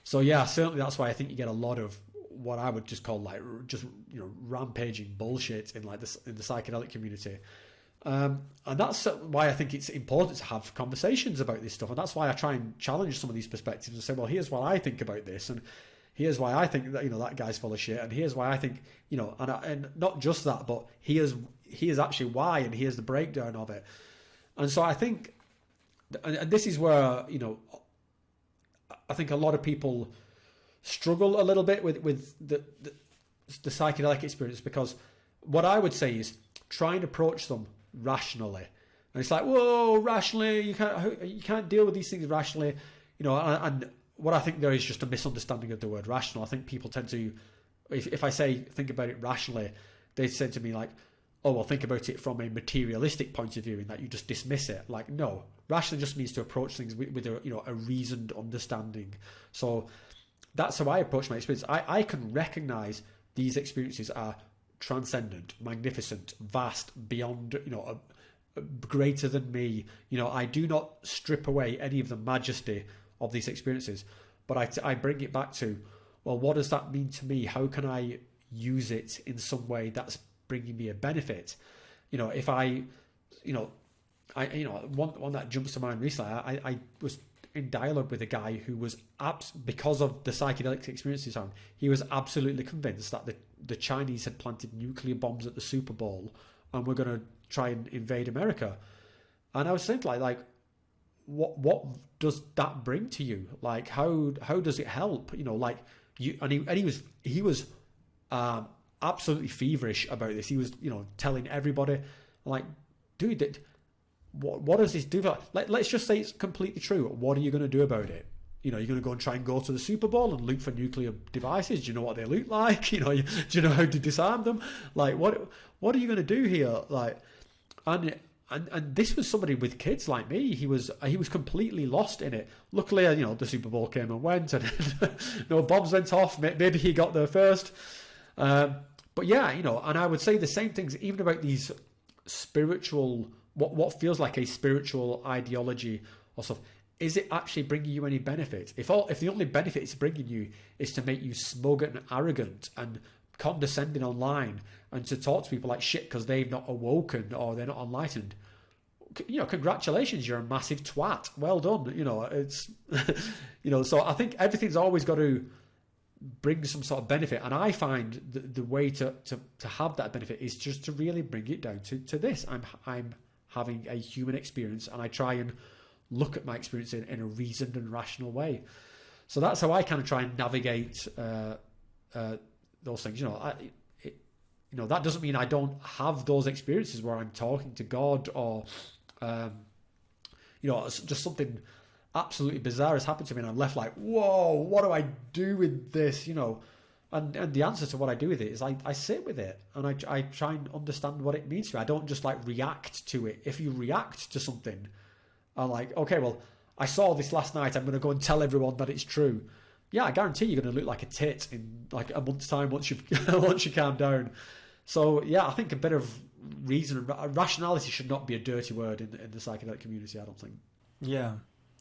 So yeah, certainly that's why I think you get a lot of what I would just call like just rampaging bullshit in like in the psychedelic community. And that's why I think it's important to have conversations about this stuff, and that's why I try and challenge some of these perspectives and say, well, here's what I think about this, and here's why I think that that guy's full of shit, and here's why I think and not just that, but here's actually why, and here's the breakdown of it. And so I think, and this is where I think a lot of people struggle a little bit with the psychedelic experience, because what I would say is try and approach them rationally. And it's like, whoa, rationally, you can't deal with these things rationally, and what I think there is just a misunderstanding of the word rational. I think people tend to, if I say think about it rationally, they say to me like, oh, well, think about it from a materialistic point of view, in that you just dismiss it. Like, no, rational just means to approach things with a reasoned understanding. So that's how I approach my experience. I can recognize these experiences are transcendent, magnificent, vast, beyond, greater than me. I do not strip away any of the majesty of these experiences, but I bring it back to, well, what does that mean to me? How can I use it in some way that's bringing me a benefit? If I one that jumps to mind recently, I was in dialogue with a guy who was because of the psychedelic experiences he was absolutely convinced that the Chinese had planted nuclear bombs at the Super Bowl and were going to try and invade America. And I was saying like what does that bring to you? Like how does it help? Like you, and he was absolutely feverish about this. He was telling everybody, like, dude, what does this do? Let's just say it's completely true. What are you going to do about it? You're going to go and try and go to the Super Bowl and look for nuclear devices. Do you know what they look like? Do you know how to disarm them? Like, what are you going to do here? Like, and this was somebody with kids like me. He was completely lost in it. Luckily, the Super Bowl came and went, and no bombs went off. Maybe he got there first. But yeah, and I would say the same things even about these spiritual, what feels like a spiritual ideology or stuff. Is it actually bringing you any benefit? If the only benefit it's bringing you is to make you smug and arrogant and condescending online, and to talk to people like shit because they've not awoken or they're not enlightened, congratulations, you're a massive twat. Well done. It's so I think everything's always got to bring some sort of benefit, and I find the way to have that benefit is just to really bring it down to this. I'm having a human experience, and I try and look at my experience in a reasoned and rational way. So that's how I kind of try and navigate those things. That doesn't mean I don't have those experiences where I'm talking to God, or just something absolutely bizarre has happened to me and I'm left like, whoa, what do I do with this? And the answer to what I do with it is I sit with it, and I try and understand what it means to me. I don't just like react to it. If you react to something, I'm like, okay, well, I saw this last night, I'm going to go and tell everyone that it's true. Yeah, I guarantee you're going to look like a tit in like a month's time once you calm down. So yeah, I think a bit of reason and rationality should not be a dirty word in the psychedelic community, I don't think. Yeah,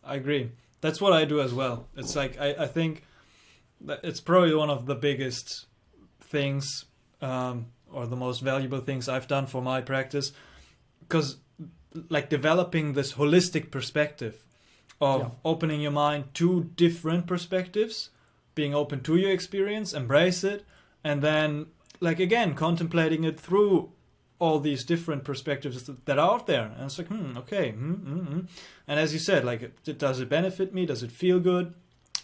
I agree. That's what I do as well. It's like I think that it's probably one of the biggest things or the most valuable things I've done for my practice, because like developing this holistic perspective of opening your mind to different perspectives, being open to your experience, embrace it, and then like again contemplating it through all these different perspectives that are out there. And it's like, okay. And as you said, like, does it benefit me? Does it feel good?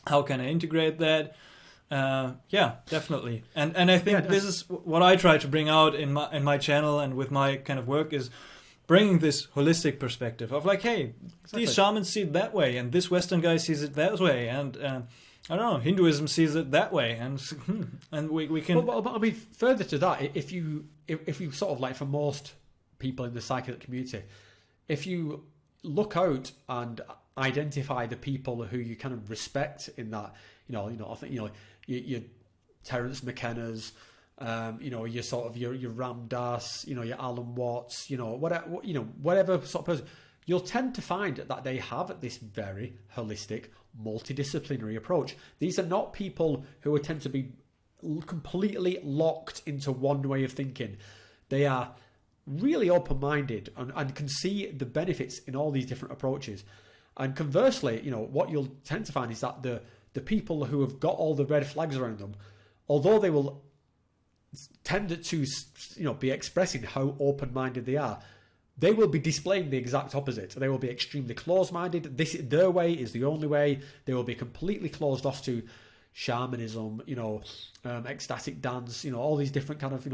How can I integrate that? Yeah, definitely. And I think this is what I try to bring out in my channel and with my kind of work, is bringing this holistic perspective of like, hey, these shamans see it that way, and this Western guy sees it that way, and I don't know, Hinduism sees it that way, and we can. Well, I mean, further to that, if you sort of like, for most people in the psychedelic community, if you look out and identify the people who you kind of respect in that, I think your Terence McKenna's, Your sort of your Ram Dass, your Alan Watts, whatever sort of person, you'll tend to find that they have this very holistic, multidisciplinary approach. These are not people who tend to be completely locked into one way of thinking. They are really open-minded and can see the benefits in all these different approaches. And conversely, what you'll tend to find is that the people who have got all the red flags around them, although they will tend to be expressing how open-minded they are, they will be displaying the exact opposite. They will be extremely closed-minded. Their way is the only way. They will be completely closed off to shamanism, ecstatic dance, all these different kind of,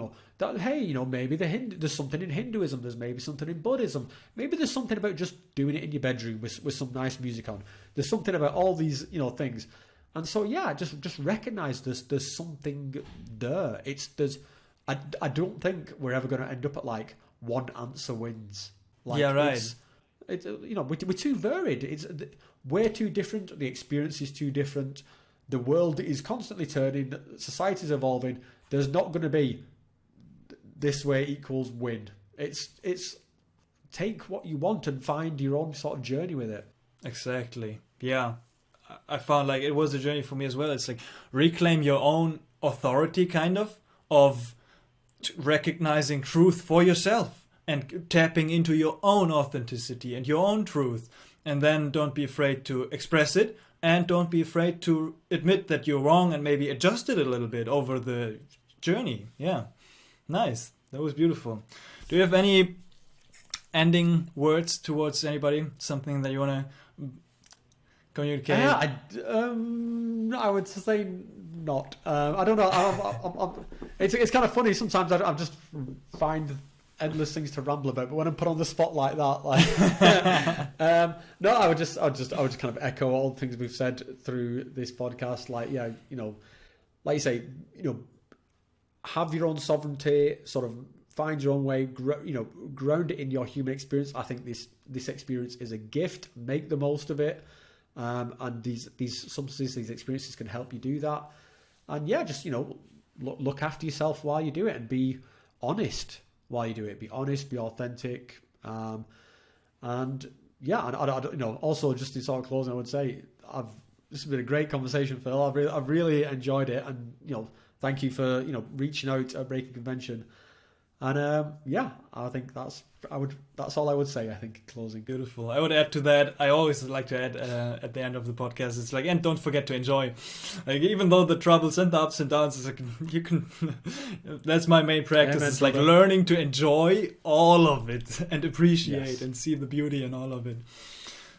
maybe there's something in Hinduism, there's maybe something in Buddhism, maybe there's something about just doing it in your bedroom with some nice music on. There's something about all these, things. And so, yeah, just recognize there's something there. I don't think we're ever going to end up at like one answer wins. Yeah, right. We're too varied. We're too different. The experience is too different. The world is constantly turning. Society is evolving. There's not going to be this way equals win. It's take what you want and find your own sort of journey with it. Exactly. Yeah. I found like it was a journey for me as well. It's like reclaim your own authority, kind of recognizing truth for yourself and tapping into your own authenticity and your own truth. And then don't be afraid to express it. And don't be afraid to admit that you're wrong and maybe adjust it a little bit over the journey. Yeah. Nice. That was beautiful. Do you have any ending words towards anybody? Something that you want to communicate? I would say not. I don't know. It's kind of funny sometimes. I just find endless things to ramble about, but when I'm put on the spot like that, no, I would just kind of echo all the things we've said through this podcast. Like, like you say, have your own sovereignty, sort of find your own way, ground it in your human experience. I think this experience is a gift. Make the most of it, and these substances, these experiences can help you do that. And yeah, just look after yourself while you do it, and be honest while you do it. Be honest, be authentic, and yeah, and I also just in sort of closing, I would say this has been a great conversation, Phil. I've really enjoyed it, and thank you for reaching out at Breaking Convention. And yeah, I think that's all I would say, I think, in closing. Beautiful. I would add to that, I always like to add at the end of the podcast, it's like, and don't forget to enjoy. Like, even though the troubles and the ups and downs, it's like, you can, that's my main practice. It's like learning to enjoy all of it and appreciate and see the beauty in all of it.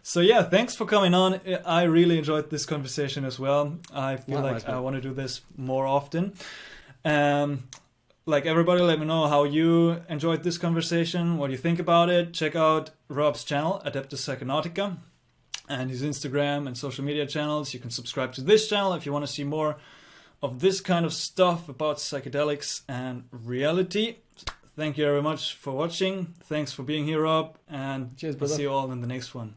So yeah, thanks for coming on. I really enjoyed this conversation as well. I feel like I want to do this more often. Like, everybody, let me know how you enjoyed this conversation, what you think about it. Check out Rob's channel, Adeptus Psychonautica, and his Instagram and social media channels. You can subscribe to this channel if you want to see more of this kind of stuff about psychedelics and reality. Thank you very much for watching. Thanks for being here, Rob, and cheers, brother. See you all in the next one.